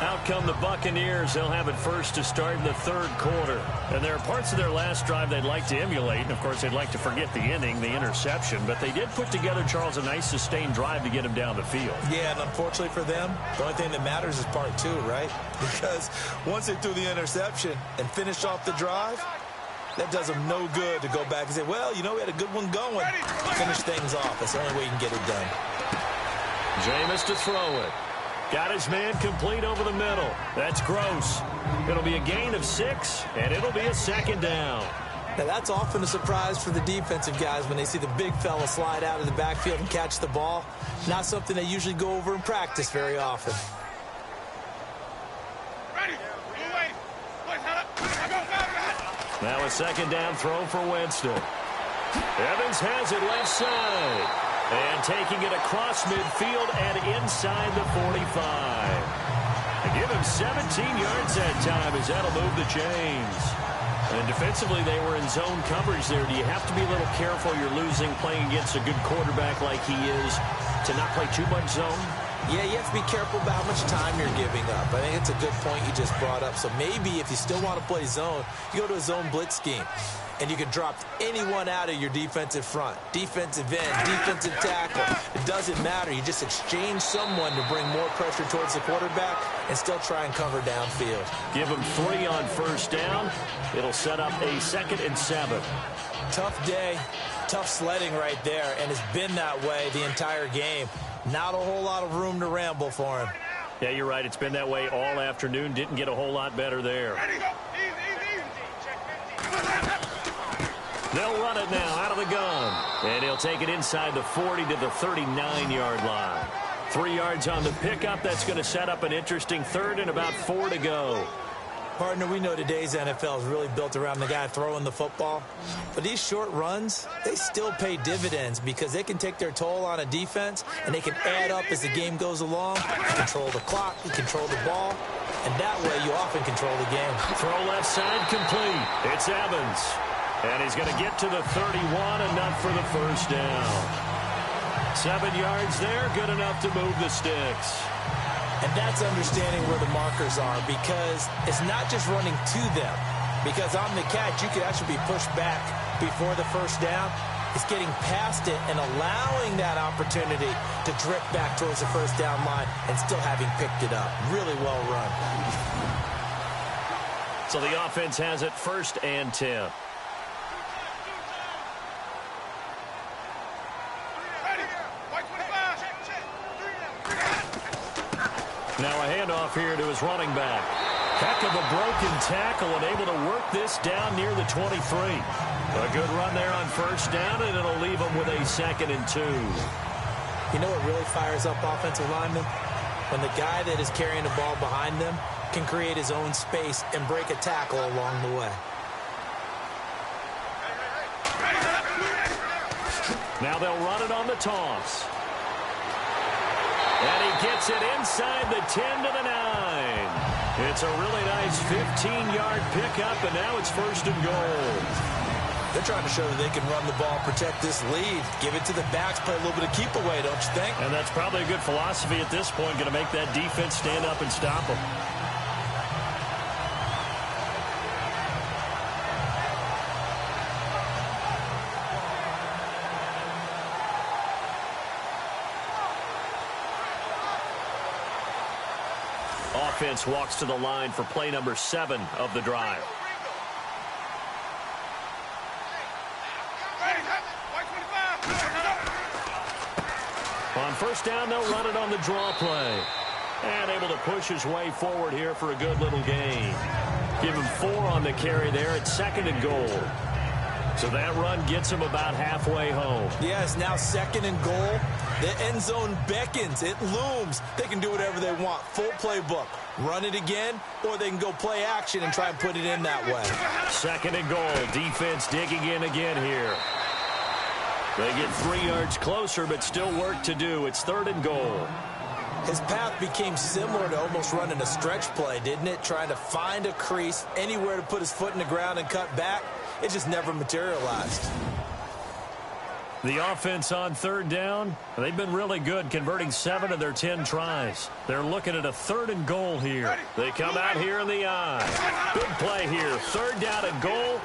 B: Out come the Buccaneers. They'll have it first to start in the third quarter. And there are parts of their last drive they'd like to emulate. And, of course, they'd like to forget the inning, the interception. But they did put together, Charles, a nice sustained drive to get him down the field.
C: Yeah, and unfortunately for them, the only thing that matters is part 2, right? Because once they threw the interception and finished off the drive, that does them no good to go back and say, well, you know, we had a good one going. Finish things off. That's the only way you can get it done.
B: Jameis to throw it. Got his man complete over the middle. That's Gross. It'll be a gain of 6, and it'll be a second down.
C: Now, that's often a surprise for the defensive guys when they see the big fella slide out of the backfield and catch the ball. Not something they usually go over in practice very often.
B: Now a second down throw for Winston. Evans has it left side. And taking it across midfield and inside the 45. To give give him 17 yards that time as that'll move the chains. And defensively, they were in zone coverage there. Do you have to be a little careful? You're losing playing against a good quarterback like he is to not play too much zone?
C: Yeah, you have to be careful about how much time you're giving up. I think it's a good point you just brought up. So maybe if you still want to play zone, you go to a zone blitz scheme. And you can drop anyone out of your defensive front. Defensive end, defensive tackle. It doesn't matter. You just exchange someone to bring more pressure towards the quarterback and still try and cover downfield.
B: Give him 3 on first down. It'll set up a 2nd and 7.
C: Tough day, tough sledding right there, and it's been that way the entire game. Not a whole lot of room to ramble for him.
B: Yeah, you're right. It's been that way all afternoon. Didn't get a whole lot better there. They'll run it now out of the gun. And he'll take it inside the 40 to the 39-yard line. 3 yards on the pickup. That's going to set up an interesting 3rd and about 4 to go.
C: Partner, we know today's NFL is really built around the guy throwing the football. But these short runs, they still pay dividends because they can take their toll on a defense and they can add up as the game goes along. You control the clock, you control the ball, and that way you often control the game.
B: Throw left side complete. It's Evans. And he's going to get to the 31, enough for the first down. 7 yards there, good enough to move the sticks.
C: And that's understanding where the markers are because it's not just running to them. Because on the catch, you could actually be pushed back before the first down. It's getting past it and allowing that opportunity to drift back towards the first down line and still having picked it up. Really well run.
B: So the offense has it 1st and 10. Now a handoff here to his running back. Heck of a broken tackle and able to work this down near the 23. A good run there on first down, and it'll leave him with a 2nd and 2.
C: You know what really fires up offensive linemen? When the guy that is carrying the ball behind them can create his own space and break a tackle along the way.
B: Now they'll run it on the toss. And he gets it inside the 10 to the 9. It's a really nice 15-yard pickup, and now it's 1st and goal.
C: They're trying to show that they can run the ball, protect this lead, give it to the backs, play a little bit of keep away, don't you think?
B: And that's probably a good philosophy at this point, going to make that defense stand up and stop them. Offense walks to the line for play number 7 of the drive. On first down, they'll run it on the draw play. And able to push his way forward here for a good little gain. Give him 4 on the carry there at 2nd and goal. So that run gets him about halfway home.
C: Yes, now 2nd and goal. The end zone beckons. It looms. They can do whatever they want. Full playbook. Run it again, or they can go play action and try and put it in that way.
B: 2nd and goal. Defense digging in again here. They get 3 yards closer, but still work to do. It's 3rd and goal.
C: His path became similar to almost running a stretch play, didn't it? Trying to find a crease, anywhere to put his foot in the ground and cut back. It just never materialized.
B: The offense on 3rd down, they've been really good, converting 7 of their 10 tries. They're looking at a 3rd and goal here. They come out here in the eye. Good play here. 3rd down and goal.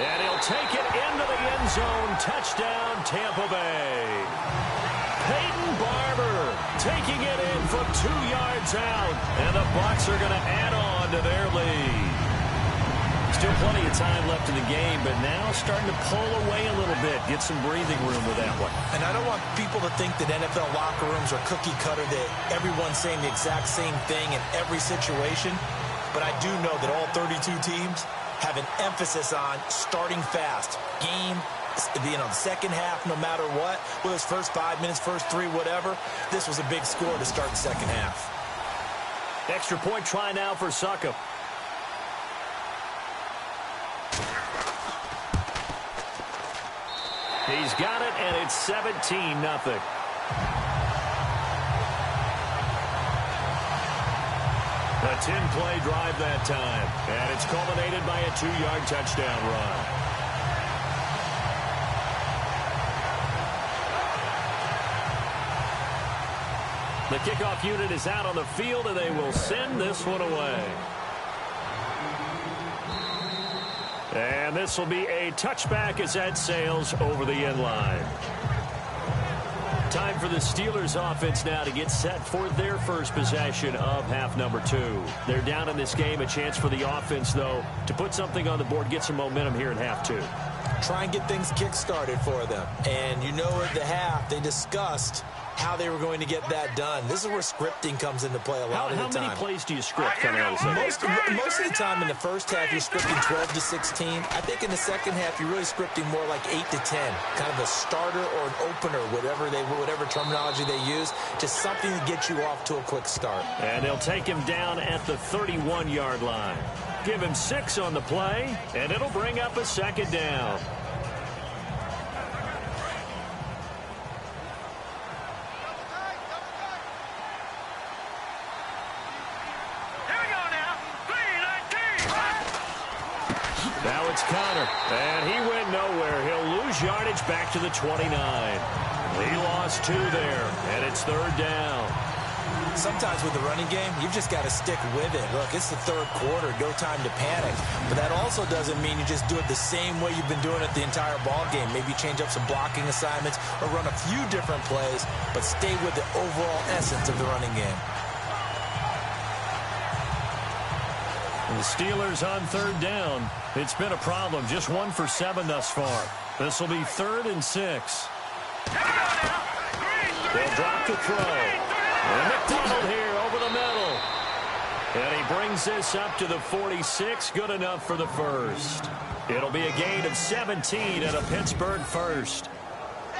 B: And he'll take it into the end zone. Touchdown, Tampa Bay. Peyton Barber taking it in from 2 yards out. And the Bucs are going to add on to their lead. Still plenty of time left in the game, but now starting to pull away a little bit, get some breathing room with that one.
C: And I don't want people to think that NFL locker rooms are cookie cutter, that everyone's saying the exact same thing in every situation. But I do know that all 32 teams have an emphasis on starting fast. Game, the second half, no matter what, whether it's first 5 minutes, first 3, whatever. This was a big score to start the second half.
B: Extra point try now for Ciurciu. He's got it, and it's 17-0. A 10-play drive that time, and it's culminated by a 2-yard touchdown run. The kickoff unit is out on the field, and they will send this one away. And this will be a touchback as that sails over the end line. Time for the Steelers offense now to get set for their first possession of half number 2. They're down in this game. A chance for the offense, though, to put something on the board, get some momentum here in half 2.
C: Try and get things kick-started for them. And you know at the half, they discussed how they were going to get that done. This is where scripting comes into play a lot of the time.
B: How many plays do you script coming out of the second?
C: Most of the time in the first half, you're scripting 12 to 16. I think in the second half, you're really scripting more like 8 to 10. Kind of a starter or an opener, whatever terminology they use. Just something to get you off to a quick start.
B: And they'll take him down at the 31-yard line. Give him 6 on the play, and it'll bring up a second down. Now it's Connor, and he went nowhere. He'll lose yardage back to the 29. He lost 2 there, and it's 3rd down.
C: Sometimes with the running game, you've just got to stick with it. Look, it's the 3rd quarter, no time to panic. But that also doesn't mean you just do it the same way you've been doing it the entire ball game. Maybe change up some blocking assignments or run a few different plays, but stay with the overall essence of the running game.
B: And the Steelers on 3rd down. It's been a problem. Just 1 for 7 thus far. This will be 3rd and 6. They'll drop to throw. And McDonald here over the middle. And he brings this up to the 46. Good enough for the first. It'll be a gain of 17 and a Pittsburgh first.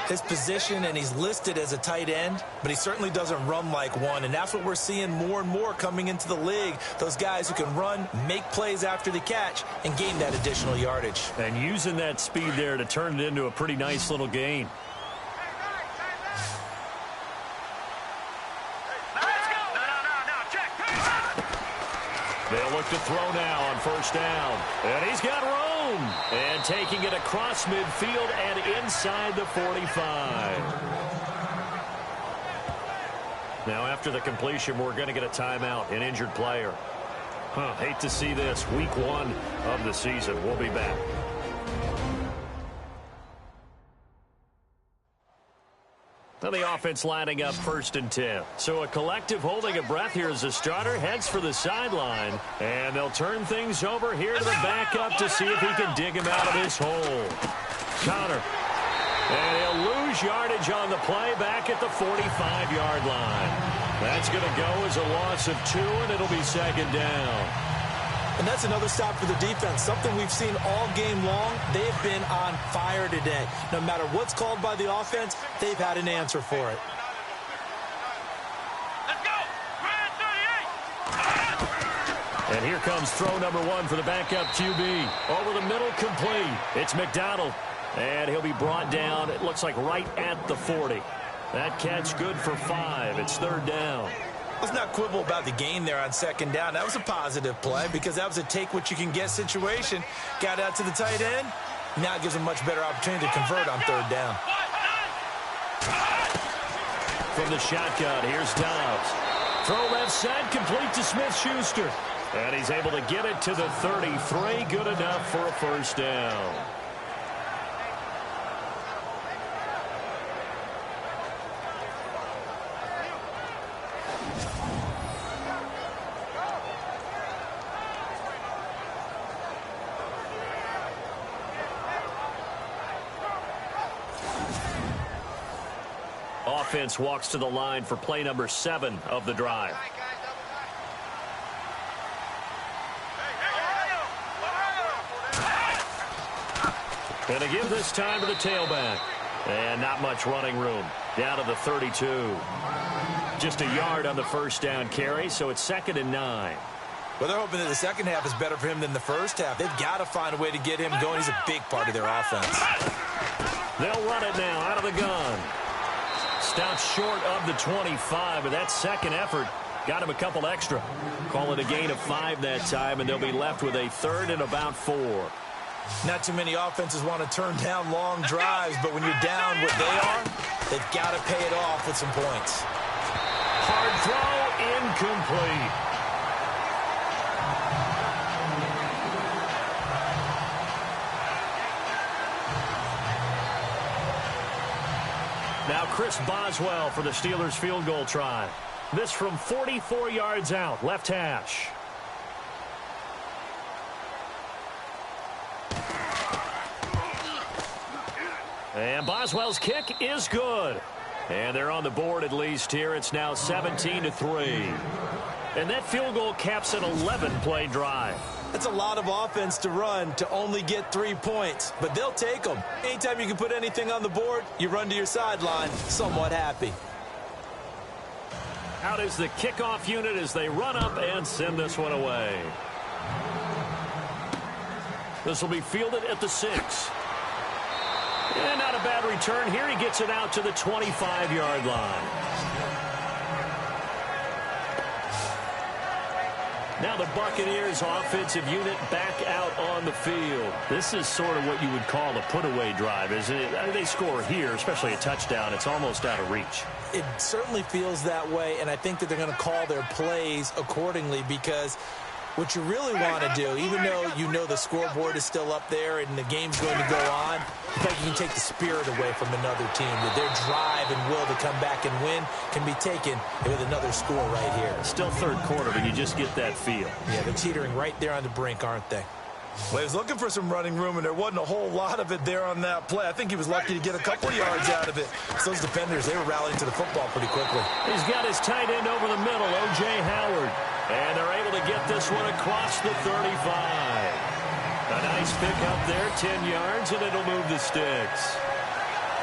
C: His position, and he's listed as a tight end, but he certainly doesn't run like one, and that's what we're seeing more and more coming into the league. Those guys who can run, make plays after the catch, and gain that additional yardage.
B: And using that speed there to turn it into a pretty nice little gain. They'll look to throw now on 1st down. And he's got room. And taking it across midfield and inside the 45. Now after the completion, we're going to get a timeout, an injured player. Hate to see this. Week 1 of the season. We'll be back. Now the offense lining up 1st and 10. So a collective holding a breath here as the starter heads for the sideline. And they'll turn things over here to the backup to see if he can dig him out of this hole. Connor. And he'll lose yardage on the play back at the 45-yard line. That's going to go as a loss of 2, and it'll be 2nd down.
C: And that's another stop for the defense, something we've seen all game long. They've been on fire today. No matter what's called by the offense, they've had an answer for it.
F: Let's go!
B: And here comes throw number 1 for the backup QB. Over the middle, complete. It's McDonald. And he'll be brought down, it looks like right at the 40. That catch good for 5. It's 3rd down.
C: Let's not quibble about the gain there on 2nd down. That was a positive play because that was a take-what-you-can-get situation. Got out to the tight end. Now it gives him a much better opportunity to convert on 3rd down.
B: From the shotgun, here's Dobbs. Throw left side, complete to Smith-Schuster. And he's able to get it to the 33. Good enough for a 1st down. Offense walks to the line for play number 7 of the drive. And to give this time to the tailback. And not much running room. Down to the 32. Just a yard on the 1st down carry, so it's 2nd and 9.
C: Well, they're hoping that the second half is better for him than the first half. They've got to find a way to get him going. He's a big part of their offense.
B: They'll run it now out of the gun. Stopped short of the 25, but that second effort Got him a couple extra. Call it a gain of 5 that time, and they'll be left with a 3rd and about 4.
C: Not too many offenses want to turn down long drives, but when you're down what they are, they've got to pay it off with some points.
B: Hard throw, incomplete. Now Chris Boswell for the Steelers field goal try. This from 44 yards out, left hash. And Boswell's kick is good. And they're on the board at least here. It's now 17-3. And that field goal caps an 11-play drive.
C: That's a lot of offense to run to only get 3 points, but they'll take them. Anytime you can put anything on the board, you run to your sideline somewhat happy.
B: Out is the kickoff unit as they run up and send this one away. This will be fielded at the 6. And not a bad return here. He gets it out to the 25-yard line. Now the Buccaneers offensive unit back out on the field. This is sort of what you would call a put-away drive, isn't it? I mean, they score here, especially a touchdown. It's almost out of reach.
C: It certainly feels that way, and I think that they're going to call their plays accordingly because what you really want to do, even though you know the scoreboard is still up there and the game's going to go on, in fact, you can take the spirit away from another team. That their drive and will to come back and win can be taken with another score right here.
B: Still third quarter, but you just get that feel.
C: Yeah, they're teetering right there on the brink, aren't they? Well, he was looking for some running room, and there wasn't a whole lot of it there on that play. I think he was lucky to get a couple of yards out of it. So those defenders, they were rallying to the football pretty quickly.
B: He's got his tight end over the middle, O.J. Howard. And they're able to get this one across the 35. A nice pick up there, 10 yards, and it'll move the sticks.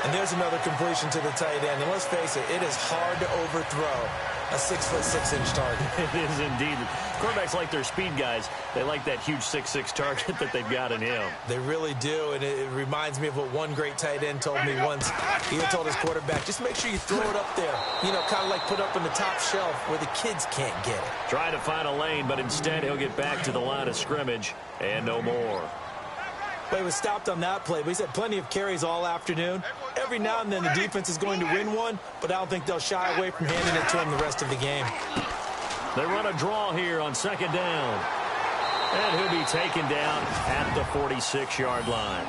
C: And there's another completion to the tight end. And let's face it, it is hard to overthrow a 6'6" target.
B: It is indeed. Quarterbacks like their speed guys. They like that huge 6'6" target that they've got in him.
C: They really do, and it reminds me of what one great tight end told me once. He had told his quarterback, just make sure you throw it up there. You know, kind of like put up in the top shelf where the kids can't get it.
B: Trying to find a lane, but instead he'll get back to the line of scrimmage and no more.
C: Well, he was stopped on that play, but he's had plenty of carries all afternoon. Every now and then the defense is going to win one, but I don't think they'll shy away from handing it to him the rest of the game.
B: They run a draw here on second down. And he'll be taken down at the 46-yard line.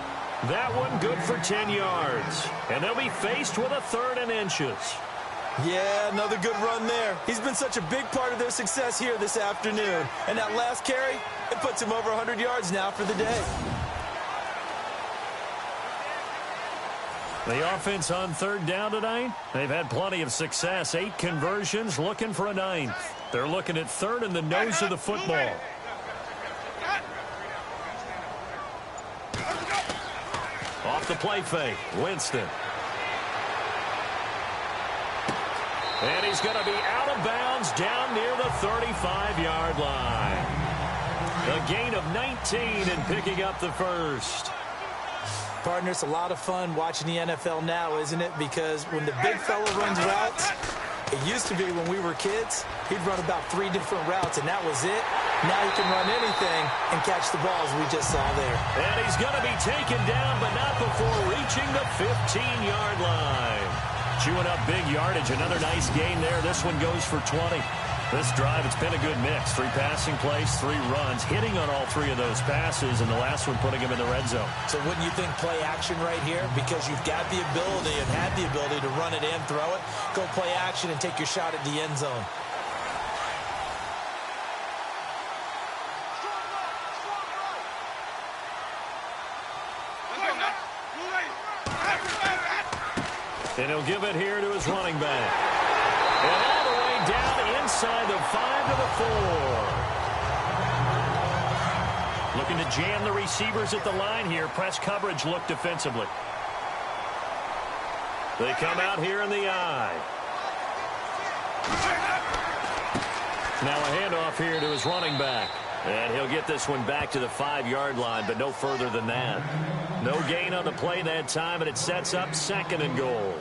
B: That one good for 10 yards. And they'll be faced with a 3rd and inches.
C: Yeah, another good run there. He's been such a big part of their success here this afternoon. And that last carry, it puts him over 100 yards now for the day.
B: The offense on 3rd down tonight, they've had plenty of success. 8 conversions, looking for a 9th. They're looking at 3rd in the nose of the football. Off the play fake, Winston. And he's going to be out of bounds down near the 35-yard line. A gain of 19 and picking up the 1st.
C: Partner, it's a lot of fun watching the NFL now, isn't it? Because when the big fella runs routes, it used to be when we were kids, he'd run about 3 different routes, and that was it. Now he can run anything and catch the balls we just saw there.
B: And he's going to be taken down, but not before reaching the 15-yard line. Chewing up big yardage. Another nice gain there. This one goes for 20. This drive, it's been a good mix. 3 passing plays, 3 runs, hitting on all 3 of those passes, and the last one putting him in the red zone.
C: So wouldn't you think play action right here? Because you've got the ability and had the ability to run it and throw it. Go play action and take your shot at the end zone.
B: And he'll give it here to his running back. And all the way down inside the 5 to the 4. Looking to jam the receivers at the line here. Press coverage look defensively. They come out here in the eye. Now a handoff here to his running back. And he'll get this one back to the 5-yard line, but no further than that. No gain on the play that time, and it sets up 2nd and goal.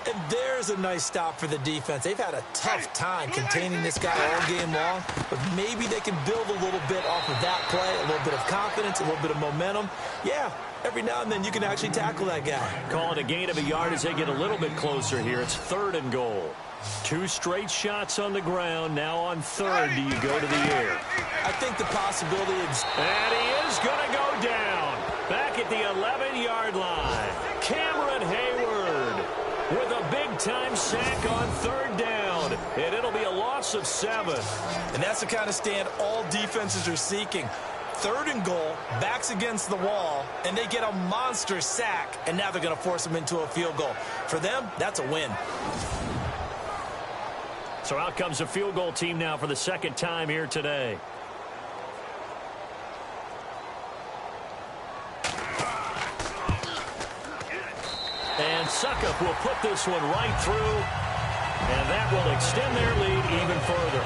C: And there's a nice stop for the defense. They've had a tough time containing this guy all game long, but maybe they can build a little bit off of that play, a little bit of confidence, a little bit of momentum. Yeah, every now and then you can actually tackle that guy.
B: Call it a gain of a yard as they get a little bit closer here. It's 3rd and goal. 2 straight shots on the ground. Now on 3rd, do you go to the air?
C: I think the possibility is...
B: And he is going to go down. Back at the 11-yard line. Cameron Hayward with a big-time sack on 3rd down. And it'll be a loss of 7.
C: And that's the kind of stand all defenses are seeking. 3rd and goal, backs against the wall, and they get a monster sack. And now they're going to force them into a field goal. For them, that's a win.
B: So out comes a field goal team now for the 2nd time here today. And Suckup will put this one right through, and that will extend their lead even further.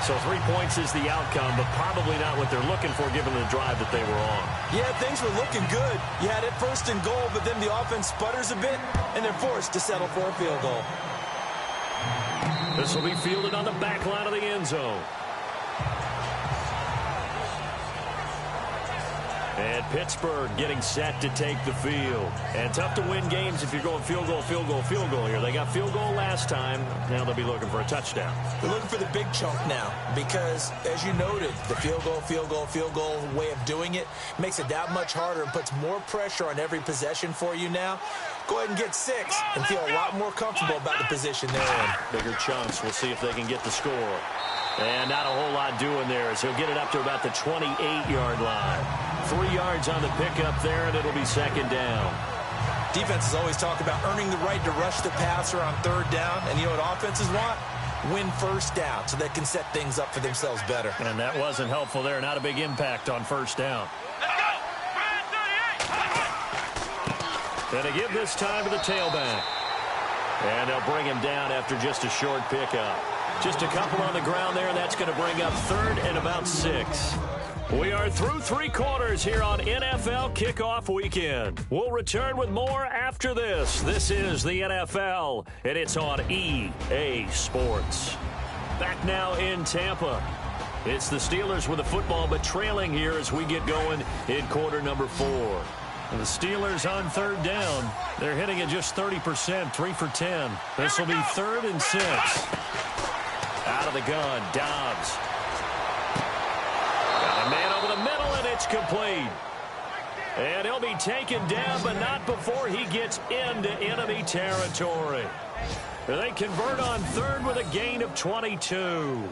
B: So 3 points is the outcome, but probably not what they're looking for given the drive that they were on.
C: Yeah, things were looking good. You had it 1st and goal, but then the offense sputters a bit, and they're forced to settle for a field goal.
B: This will be fielded on the back line of the end zone. And Pittsburgh getting set to take the field. And tough to win games if you're going field goal, field goal, field goal here. They got field goal last time. Now they'll be looking for a touchdown.
C: They're looking for the big chunk now because, as you noted, the field goal way of doing it makes it that much harder and puts more pressure on every possession for you now. Go ahead and get 6 and feel a lot more comfortable about the position they're in.
B: Bigger chunks. We'll see if they can get the score. And not a whole lot doing there as he'll get it up to about the 28-yard line. 3 yards on the pickup there, and it'll be 2nd down.
C: Defenses always talk about earning the right to rush the passer on 3rd down. And you know what offenses want? Win 1st down so they can set things up for themselves better.
B: And that wasn't helpful there. Not a big impact on 1st down. And they give this time to the tailback. And they'll bring him down after just a short pickup. Just a couple on the ground there. That's going to bring up 3rd and about 6. We are through 3 quarters here on NFL Kickoff Weekend. We'll return with more after this. This is the NFL, and it's on EA Sports. Back now in Tampa. It's the Steelers with the football, but trailing here as we get going in quarter number 4. And the Steelers on 3rd down. They're hitting at just 30%, 3 for 10. This will be 3rd and 6. Out of the gun, Dobbs. Got a man over the middle, and it's complete. And he'll be taken down, but not before he gets into enemy territory. They convert on 3rd with a gain of 22.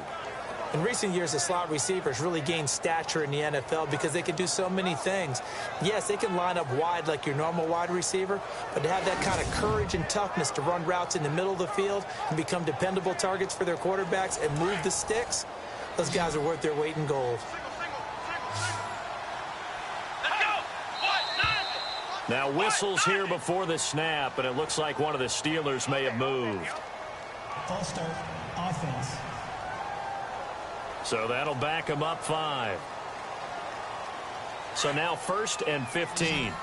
C: In recent years, the slot receivers really gained stature in the NFL because they can do so many things. Yes, they can line up wide like your normal wide receiver, but to have that kind of courage and toughness to run routes in the middle of the field and become dependable targets for their quarterbacks and move the sticks, those guys are worth their weight in gold.
B: Now whistles here before the snap, and it looks like one of the Steelers may have moved.
D: False start, offense.
B: So that'll back him up 5. So now 1st and 15.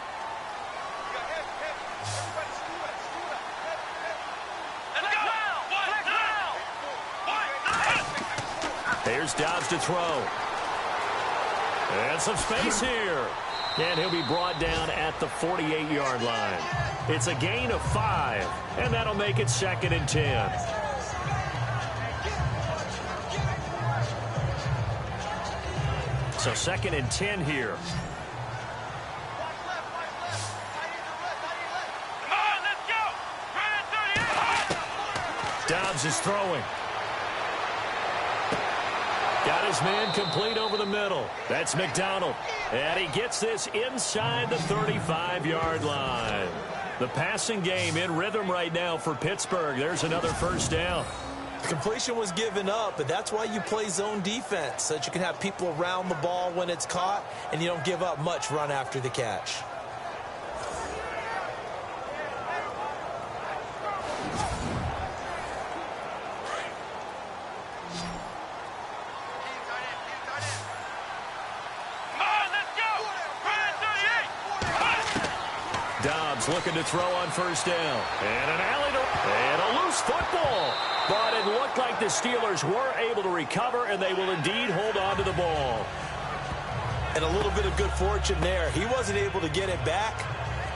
B: Here's Dobbs to throw. And some space here. And he'll be brought down at the 48-yard line. It's a gain of 5, and that'll make it 2nd and 10. So 2nd and 10 here. Dobbs is throwing. Got his man complete over the middle. That's McDonald. And he gets this inside the 35-yard line. The passing game in rhythm right now for Pittsburgh. There's another 1st down.
C: The completion was given up, but that's why you play zone defense, so that you can have people around the ball when it's caught, and you don't give up much run after the catch.
B: He's looking to throw on first down. And an alley and a loose football. But it looked like the Steelers were able to recover, and they will indeed hold on to the ball.
C: And a little bit of good fortune there. He wasn't able to get it back,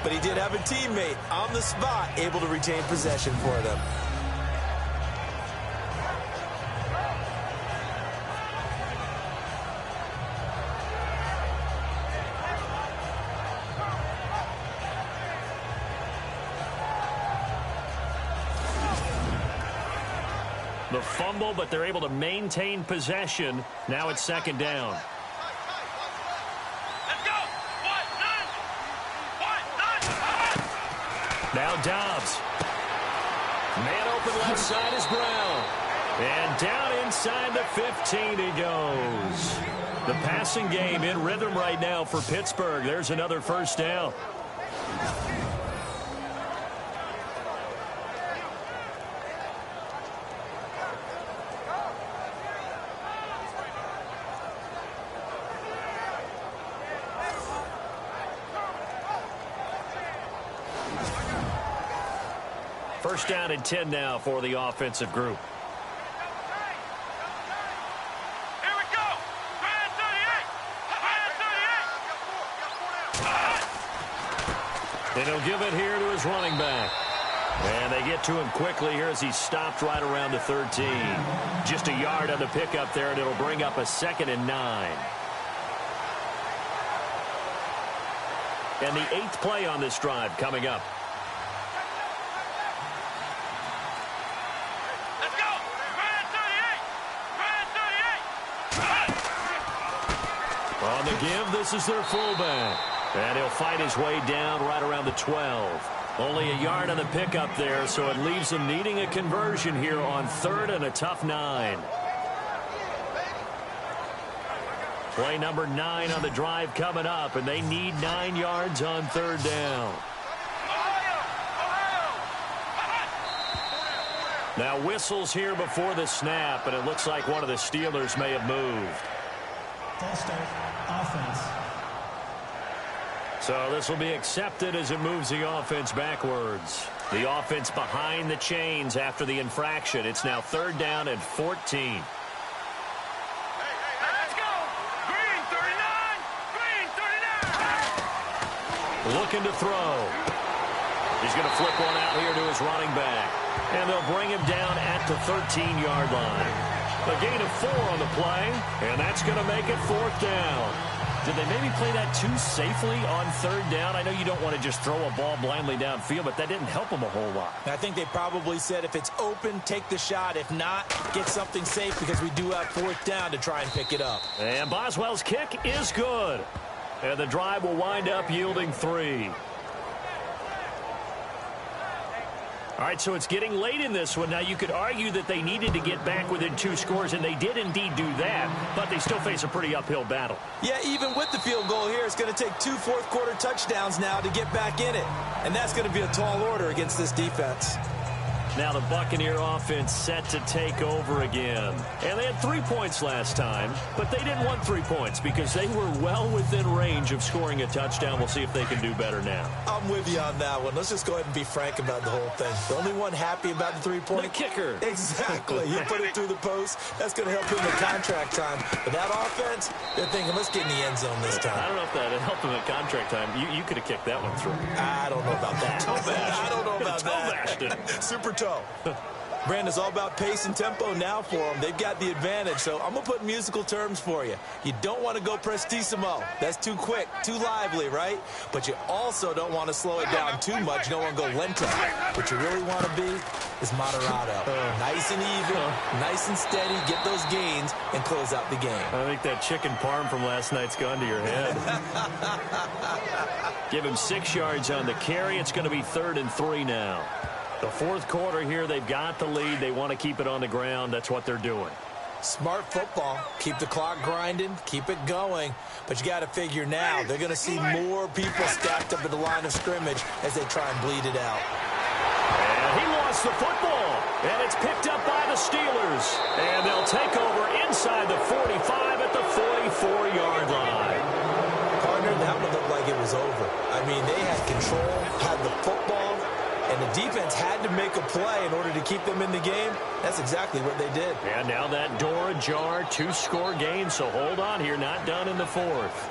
C: but he did have a teammate on the spot able to retain possession for them.
B: The fumble, but they're able to maintain possession. Now it's second down.
F: Let's go.
B: Now Dobbs. Man open left side is Brown. And down inside the 15 he goes. The passing game in rhythm right now for Pittsburgh. There's another first down. First down and 10 now for the offensive group.
F: Here we go. Grand 38.
B: And he'll give it here to his running back. And they get to him quickly here as he stopped right around the 13. Just a yard on the pickup there, and it'll bring up a 2nd and 9. And the 8th play on this drive coming up.
F: Let's go. Grand 38.
B: On the give, this is their fullback. And he'll fight his way down right around the 12. Only a yard on the pickup there, so it leaves them needing a conversion here on 3rd and a tough 9. Play number 9 on the drive coming up, and they need 9 yards on 3rd down. Now whistles here before the snap, and it looks like one of the Steelers may have moved.
D: False start, offense.
B: So this will be accepted as it moves the offense backwards. The offense behind the chains after the infraction. It's now 3rd down and 14.
F: Let's go. Green 39. Green 39.
B: Looking to throw. He's going to flip one out here to his running back. And they'll bring him down at the 13-yard line. A gain of 4 on the play, and that's going to make it 4th down. Did they maybe play that too safely on 3rd down? I know you don't want to just throw a ball blindly downfield, but that didn't help them a whole lot.
C: I think they probably said if it's open, take the shot. If not, get something safe because we do have 4th down to try and pick it up.
B: And Boswell's kick is good. And the drive will wind up yielding 3. All right, so it's getting late in this one. Now, you could argue that they needed to get back within 2 scores, and they did indeed do that, but they still face a pretty uphill battle.
C: Yeah, even with the field goal here, it's going to take 2 fourth-quarter touchdowns now to get back in it. And that's going to be a tall order against this defense.
B: Now the Buccaneer offense set to take over again. And they had 3 points last time, but they didn't want 3 points because they were well within range of scoring a touchdown. We'll see if they can do better now.
C: I'm with you on that one. Let's just go ahead and be frank about the whole thing. The only one happy about the 3-point.
B: The kicker.
C: Exactly. You put it through the post. That's going to help him in contract time. But that offense, they're thinking, let's get in the end zone this time.
B: I don't know if that helped him at contract time. You could have kicked that one through.
C: I don't know about that. I don't know about that. Super toe. Brandon's all about pace and tempo now for them. They've got the advantage, so I'm going to put musical terms for you. You don't want to go prestissimo. That's too quick, too lively, right? But you also don't want to slow it down too much. You don't want to go lento. What you really want to be is moderato. Nice and even, nice and steady, get those gains, and close out the game.
B: I think that chicken parm from last night's gone to your head. Give him 6 yards on the carry. It's going to be 3rd and 3 now. The 4th quarter here, they've got the lead. They want to keep it on the ground. That's what they're doing.
C: Smart football. Keep the clock grinding. Keep it going. But you got to figure now, they're going to see more people stacked up at the line of scrimmage as they try and bleed it out.
B: And he lost the football. And it's picked up by the Steelers. And they'll take over inside the 45 at the 44-yard line.
C: Partner, that one looked like it was over. I mean, they had control, had the football, and the defense had to make a play in order to keep them in the game. That's exactly what they did.
B: And now that door ajar, 2-score game, so hold on here, not done in the fourth.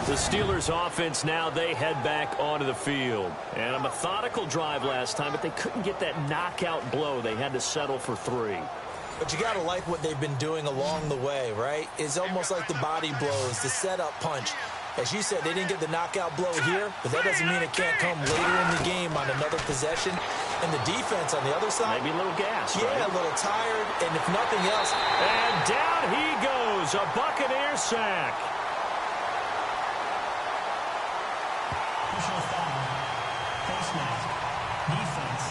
B: The Steelers offense now, they head back onto the field. And a methodical drive last time, but they couldn't get that knockout blow. They had to settle for 3.
C: But you got to like what they've been doing along the way, right? It's almost like the body blows, the setup punch. As you said, they didn't get the knockout blow here, but that doesn't mean it can't come later in the game on another possession. And the defense on the other side.
B: Maybe a little gas,
C: yeah,
B: right?
C: A little tired, and if nothing else.
B: And down he goes, a Buccaneer sack.
D: Personal foul. Face mask. Defense.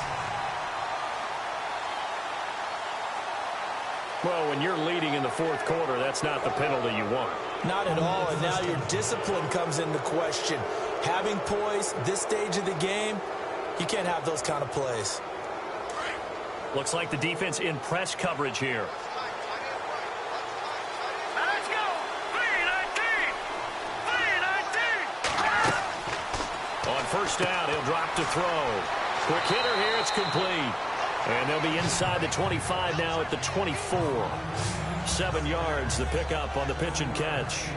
B: Well, when you're leading in the fourth quarter, that's not the penalty you want.
C: Not at all, and now your discipline comes into question. Having poise this stage of the game, you can't have those kind of plays.
B: Looks like the defense in press coverage here.
F: Let's go. 3-19. 3-19.
B: On first down, he'll drop to throw. Quick hitter here, it's complete. And they'll be inside the 25 now at the 24. 7 yards, the pickup on the pitch and catch.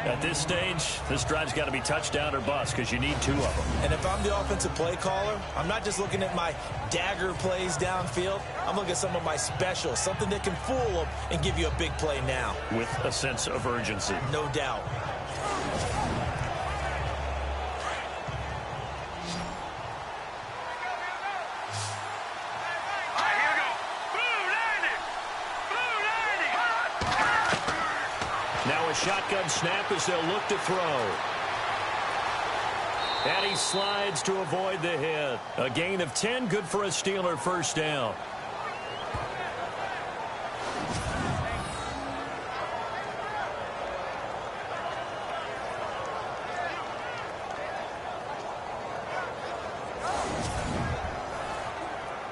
B: At this stage, this drive's got to be touchdown or bust because you need 2 of them.
C: And if I'm the offensive play caller, I'm not just looking at my dagger plays downfield. I'm looking at some of my specials, something that can fool them and give you a big play now.
B: With a sense of urgency.
C: No doubt.
B: Shotgun snap as they'll look to throw. And he slides to avoid the hit. A gain of 10, good for a Steeler first down.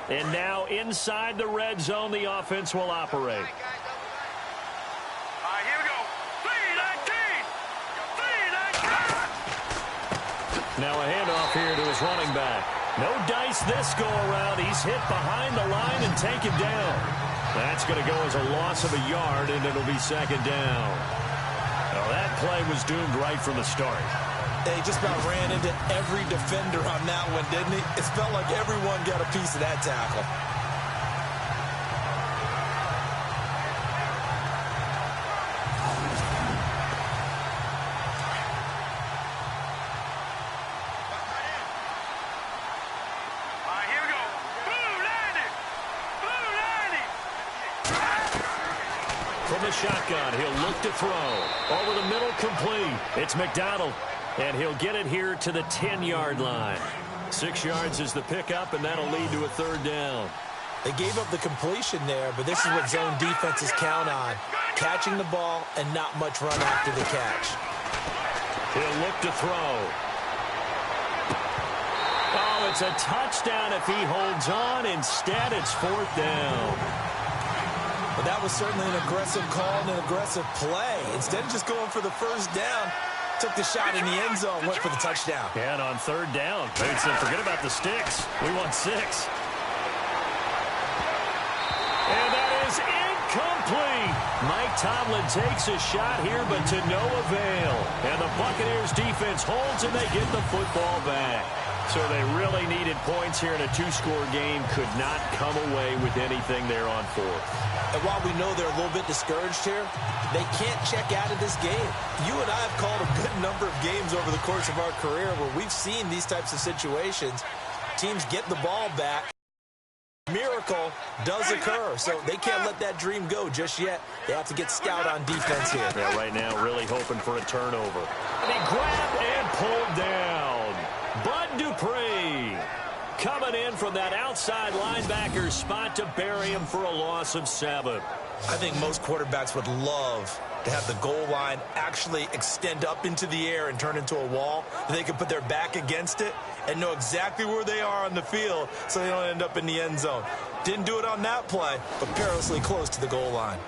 B: And now inside the red zone, the offense will operate. Now a handoff here to his running back. No dice this go-around. He's hit behind the line and taken down. That's going to go as a loss of a yard, and it'll be second down. Well, that play was doomed right from the start.
C: He just about ran into every defender on that one, didn't he? It felt like everyone got a piece of that tackle.
B: Shotgun, he'll look to throw. Over the middle, complete. It's McDonald, and he'll get it here to the 10-yard line. 6 yards is the pickup, and that'll lead to a third down.
C: They gave up the completion there, but this is what zone defenses count on. Catching the ball and not much run after the catch.
B: He'll look to throw. Oh, it's a touchdown if he holds on. Instead, it's fourth down.
C: But that was certainly an aggressive call and an aggressive play. Instead of just going for the first down, took the shot in the end zone, went for the touchdown.
B: And on third down, they said, forget about the sticks. We want 6. And that is incomplete. Mike Tomlin takes a shot here, but to no avail. And the Buccaneers defense holds, and they get the football back. So they really needed points here in a 2-score game. Could not come away with anything there on fourth.
C: And while we know they're a little bit discouraged here, they can't check out of this game. You and I have called a good number of games over the course of our career where we've seen these types of situations. Teams get the ball back. Miracle does occur, so they can't let that dream go just yet. They have to get stout on defense here.
B: Yeah, right now, really hoping for a turnover. And he grabbed and pulled down. Bud Dupree coming in from that outside linebacker spot to bury him for a loss of 7.
C: I think most quarterbacks would love to have the goal line actually extend up into the air and turn into a wall. They can put their back against it and know exactly where they are on the field so they don't end up in the end zone. Didn't do it on that play, but perilously close to the goal line.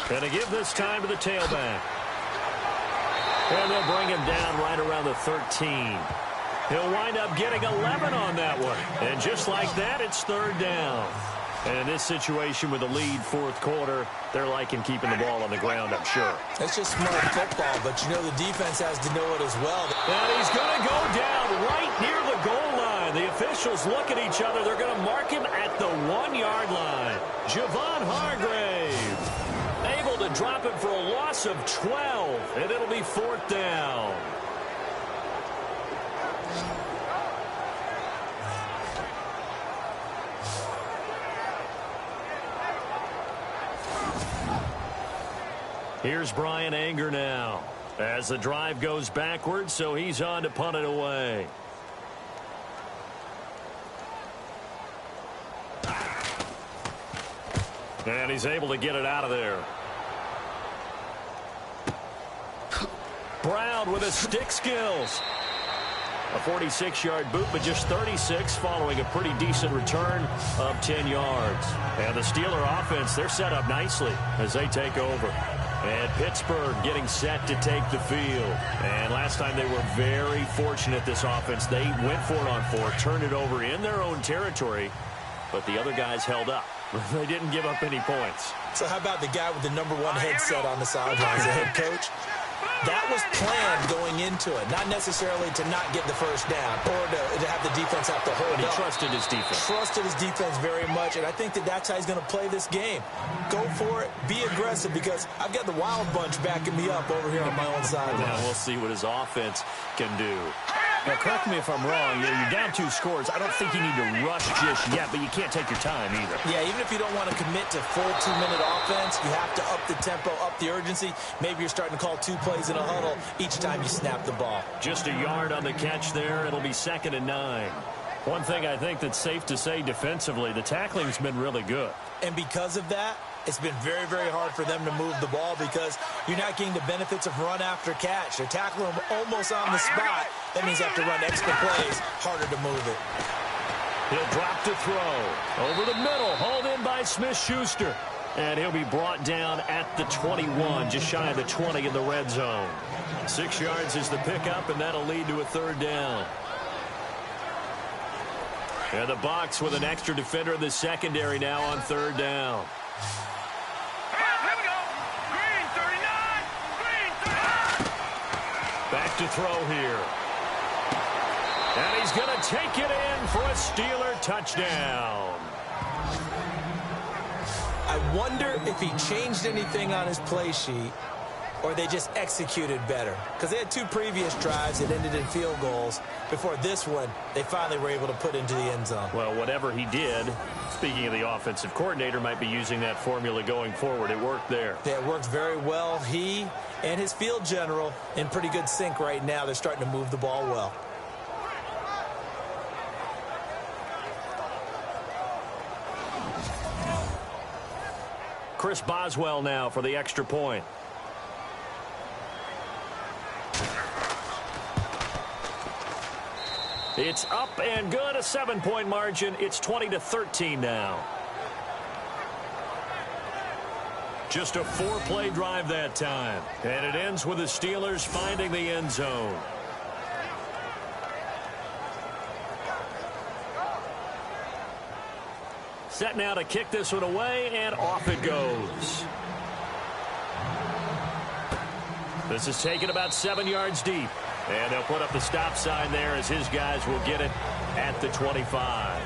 B: And to give this time to the tailback. And they'll bring him down right around the 13. He'll wind up getting 11 on that one. And just like that, it's third down. And in this situation with the lead fourth quarter, they're liking keeping the ball on the ground, I'm sure.
C: It's just smart football, but you know the defense has to know it as well.
B: And he's going to go down right near the goal line. The officials look at each other. They're going to mark him at the 1-yard line. Javon Hargrave able to drop it for a loss of 12, and it'll be fourth down. Here's Brian Anger now as the drive goes backwards, so he's on to punt it away. And he's able to get it out of there. Brown with his stick skills. A 46-yard boot, but just 36 following a pretty decent return of 10 yards. And the Steeler offense, they're set up nicely as they take over. And Pittsburgh getting set to take the field. And last time they were very fortunate, this offense. They went for it on fourth, turned it over in their own territory, but the other guys held up. They didn't give up any points.
C: So how about the guy with the number 1 headset on the sidelines, the head coach? That was planned going into it, not necessarily to not get the first down or to have the defense have to hold up.
B: He trusted his defense.
C: Trusted his defense very much, and I think that that's how he's going to play this game. Go for it, be aggressive, because I've got the wild bunch backing me up over here on my own sideline.
B: Now we'll see what his offense can do. Now, correct me if I'm wrong. You're down 2 scores. I don't think you need to rush just yet, but you can't take your time either.
C: Yeah, even if you don't want to commit to full 2-minute offense, you have to up the tempo, up the urgency. Maybe you're starting to call 2 plays in a huddle each time you snap the ball.
B: Just a yard on the catch there. It'll be 2nd and 9. One thing I think that's safe to say defensively, the tackling's been really good.
C: And because of that, it's been very, very hard for them to move the ball because you're not getting the benefits of run after catch. They're tackling them almost on the spot. That means you have to run extra plays, harder to move it.
B: He'll drop to throw. Over the middle, hauled in by Smith-Schuster. And he'll be brought down at the 21, just shy of the 20 in the red zone. 6 yards is the pickup, and that'll lead to a third down. And the Bucs with an extra defender in the secondary now on third down. Back to throw here. And he's going to take it in for a Steeler touchdown.
C: I wonder if he changed anything on his play sheet or they just executed better. Because they had 2 previous drives that ended in field goals. Before this one, they finally were able to put into the end zone.
B: Well, whatever he did, speaking of the offensive coordinator, might be using that formula going forward. It worked there.
C: Yeah, it worked very well. He and his field general in pretty good sync right now. They're starting to move the ball well.
B: Chris Boswell now for the extra point. It's up and good, a 7-point margin. It's 20-13 now. Just a 4-play drive that time. And it ends with the Steelers finding the end zone. Set now to kick this one away, and off it goes. This is taken about 7 yards deep. And they'll put up the stop sign there as his guys will get it at the 25.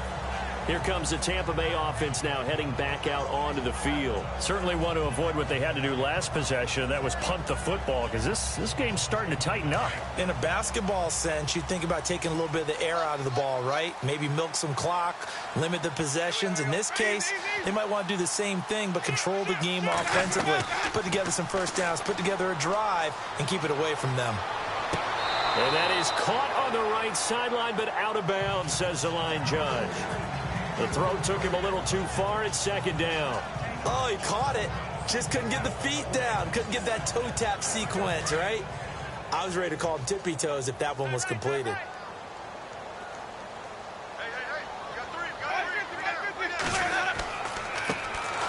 B: Here comes the Tampa Bay offense now heading back out onto the field. Certainly want to avoid what they had to do last possession. That was punt the football because this game's starting to tighten up.
C: In a basketball sense, you think about taking a little bit of the air out of the ball, right? Maybe milk some clock, limit the possessions. In this case, they might want to do the same thing but control the game offensively. Put together some first downs, put together a drive, and keep it away from them.
B: And that is caught on the right sideline, but out of bounds, says the line judge. The throw took him a little too far. It's 2nd down.
C: Oh, he caught it. Just couldn't get the feet down. Couldn't get that toe tap sequence, right? I was ready to call him tippy toes if that one was completed.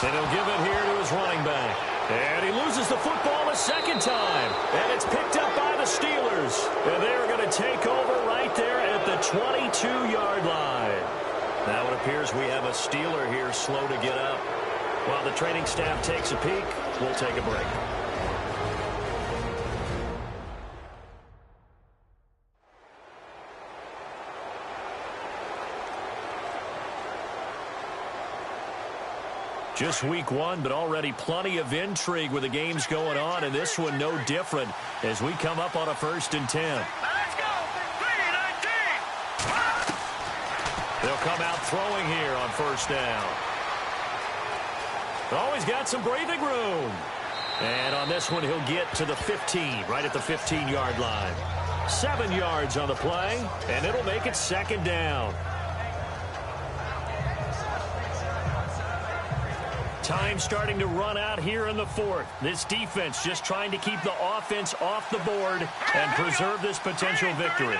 B: And he'll give it here to his running back. And he loses the football a second time. And it's picked up by the Steelers. And they're going to take over right there at the 22-yard line. Now it appears we have a Steeler here slow to get up. While the training staff takes a peek, we'll take a break. Just week one, but already plenty of intrigue with the games going on, and this one no different as we come up on a 1st and 10.
F: Let's go! 3-19!
B: They'll come out throwing here on 1st down. Always got some breathing room. And on this one, he'll get to the 15, right at the 15-yard line. 7 yards on the play, and it'll make it 2nd down. Time starting to run out here in the 4th. This defense just trying to keep the offense off the board and preserve this potential victory.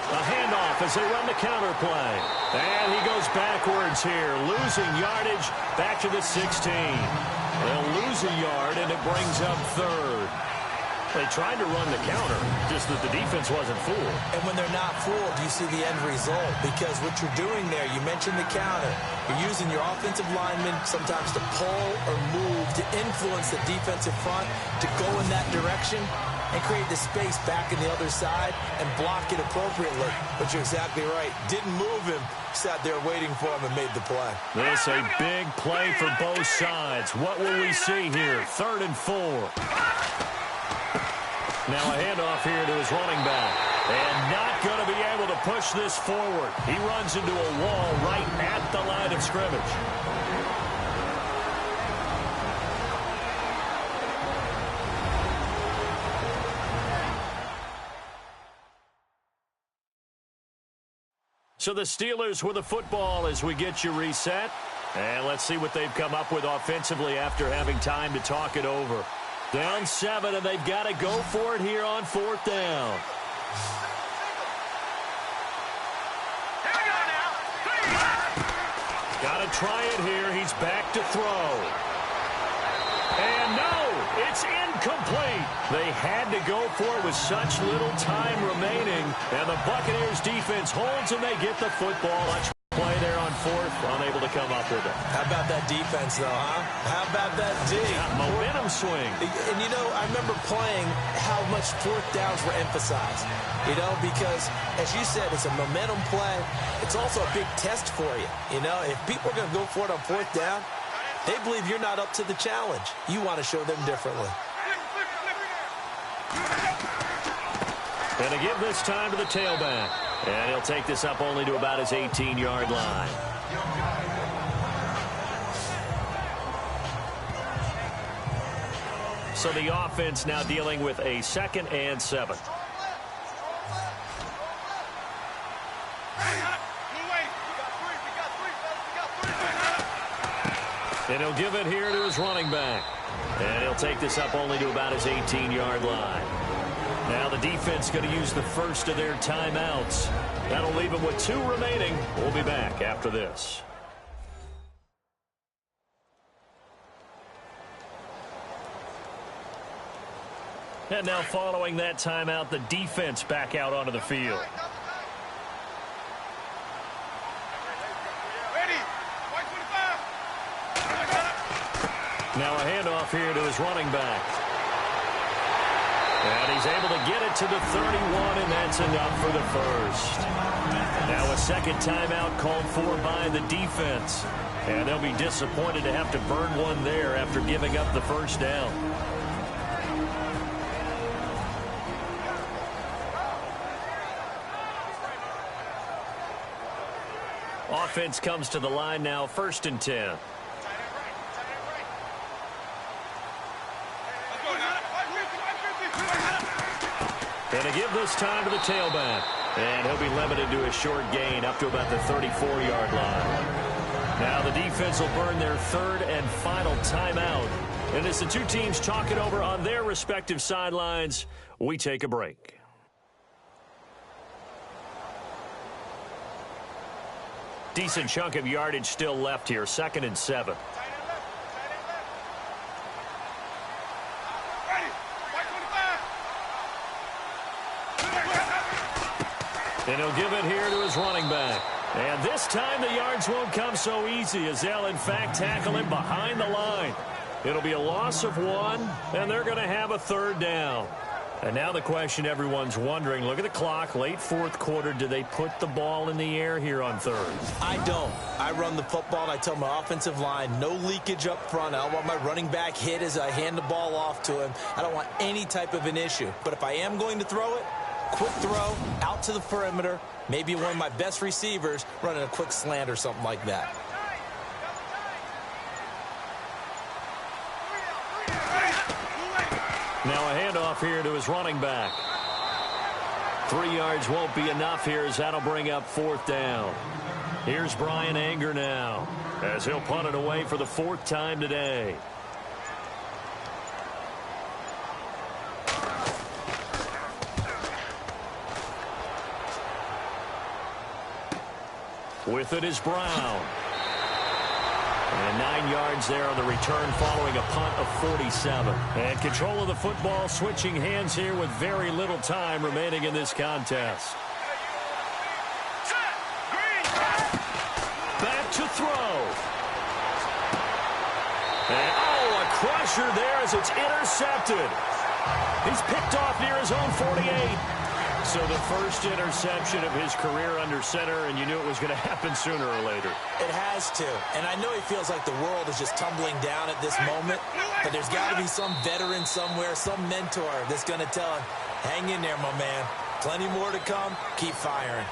B: A handoff as they run the counter play. And he goes backwards here, losing yardage back to the 16. They'll lose a yard, and it brings up 3rd. They tried to run the counter, just that the defense wasn't fooled.
C: And when they're not fooled, you see the end result. Because what you're doing there, you mentioned the counter. You're using your offensive linemen sometimes to pull or move, to influence the defensive front, to go in that direction and create the space back in the other side and block it appropriately. But you're exactly right. Didn't move him. Sat there waiting for him and made the play.
B: This a big play for both sides. What will we see here? 3rd and 4. Now a handoff here to his running back. And not going to be able to push this forward. He runs into a wall right at the line of scrimmage. So the Steelers with the football as we get you reset. And let's see what they've come up with offensively after having time to talk it over. Down 7, and they've got to go for it here on 4th down.
F: Here we go now.
B: Got to try it here. He's back to throw. And no, it's incomplete. They had to go for it with such little time remaining. And the Buccaneers defense holds, and they get the football. Much play there on 4th, unable to come up with it.
C: How about that defense, though, huh? How about that D?
B: Momentum swing.
C: And, you know, I remember playing how much 4th downs were emphasized. You know, because, as you said, it's a momentum play. It's also a big test for you. You know, if people are going to go for it on 4th down, they believe you're not up to the challenge. You want to show them differently.
B: And to give this time to the tailback. And he'll take this up only to about his 18-yard line. So the offense now dealing with a 2nd and 7. And he'll give it here to his running back. And he'll take this up only to about his 18-yard line. Now the defense going to use the first of their timeouts. That'll leave them with 2 remaining. We'll be back after this. And now following that timeout, the defense back out onto the field. Now a handoff here to his running back. And he's able to get it to the 31, and that's enough for the first. Now a 2nd timeout called for by the defense. And they'll be disappointed to have to burn one there after giving up the 1st down. Offense comes to the line now, 1st and 10. And to give this time to the tailback. And he'll be limited to a short gain up to about the 34-yard line. Now the defense will burn their 3rd and final timeout. And as the two teams talk it over on their respective sidelines, we take a break. Decent chunk of yardage still left here, 2nd and 7. And he'll give it here to his running back. And this time the yards won't come so easy as they'll, in fact, tackle him behind the line. It'll be a loss of 1, and they're going to have a 3rd down. And now the question everyone's wondering, look at the clock, late 4th quarter, do they put the ball in the air here on 3rd?
C: I don't. I run the football, and I tell my offensive line, no leakage up front. I don't want my running back hit as I hand the ball off to him. I don't want any type of an issue. But if I am going to throw it, quick throw, out to the perimeter, maybe one of my best receivers running a quick slant or something like that.
B: Now a handoff here to his running back. 3 yards won't be enough here as that'll bring up 4th down. Here's Brian Anger now as he'll punt it away for the 4th time today. With it is Brown. And 9 yards there on the return following a punt of 47. And control of the football switching hands here with very little time remaining in this contest. Back to throw. And a crusher there as it's intercepted. He's picked off near his own 48. So the first interception of his career under center, and you knew it was going to happen sooner or later.
C: It has to. And I know he feels like the world is just tumbling down at this moment, but there's got to be some veteran somewhere, some mentor that's going to tell him, hang in there, my man. Plenty more to come. Keep firing.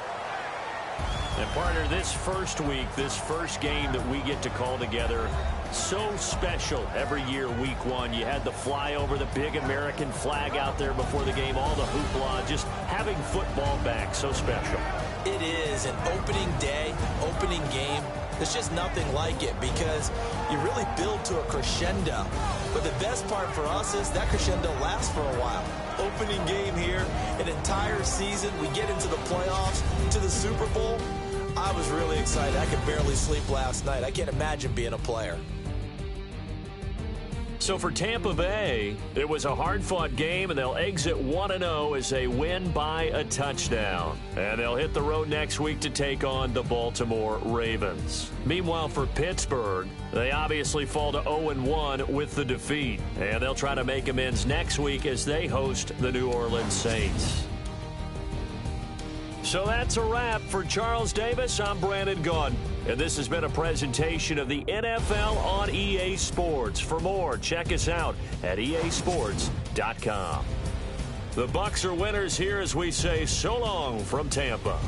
B: And partner, this first week, this first game that we get to call together, so special every year, week 1. You had the flyover, the big American flag out there before the game, all the hoopla, just having football back, so special.
C: It is an opening day, opening game. There's just nothing like it because you really build to a crescendo. But the best part for us is that crescendo lasts for a while. Opening game here, an entire season, we get into the playoffs, to the Super Bowl. I was really excited. I could barely sleep last night. I can't imagine being a player.
B: So for Tampa Bay, it was a hard-fought game, and they'll exit 1-0 as they win by a touchdown. And they'll hit the road next week to take on the Baltimore Ravens. Meanwhile, for Pittsburgh, they obviously fall to 0-1 with the defeat. And they'll try to make amends next week as they host the New Orleans Saints. So that's a wrap. For Charles Davis, I'm Brandon Gaudin. And this has been a presentation of the NFL on EA Sports. For more, check us out at easports.com. The Bucs are winners here as we say so long from Tampa.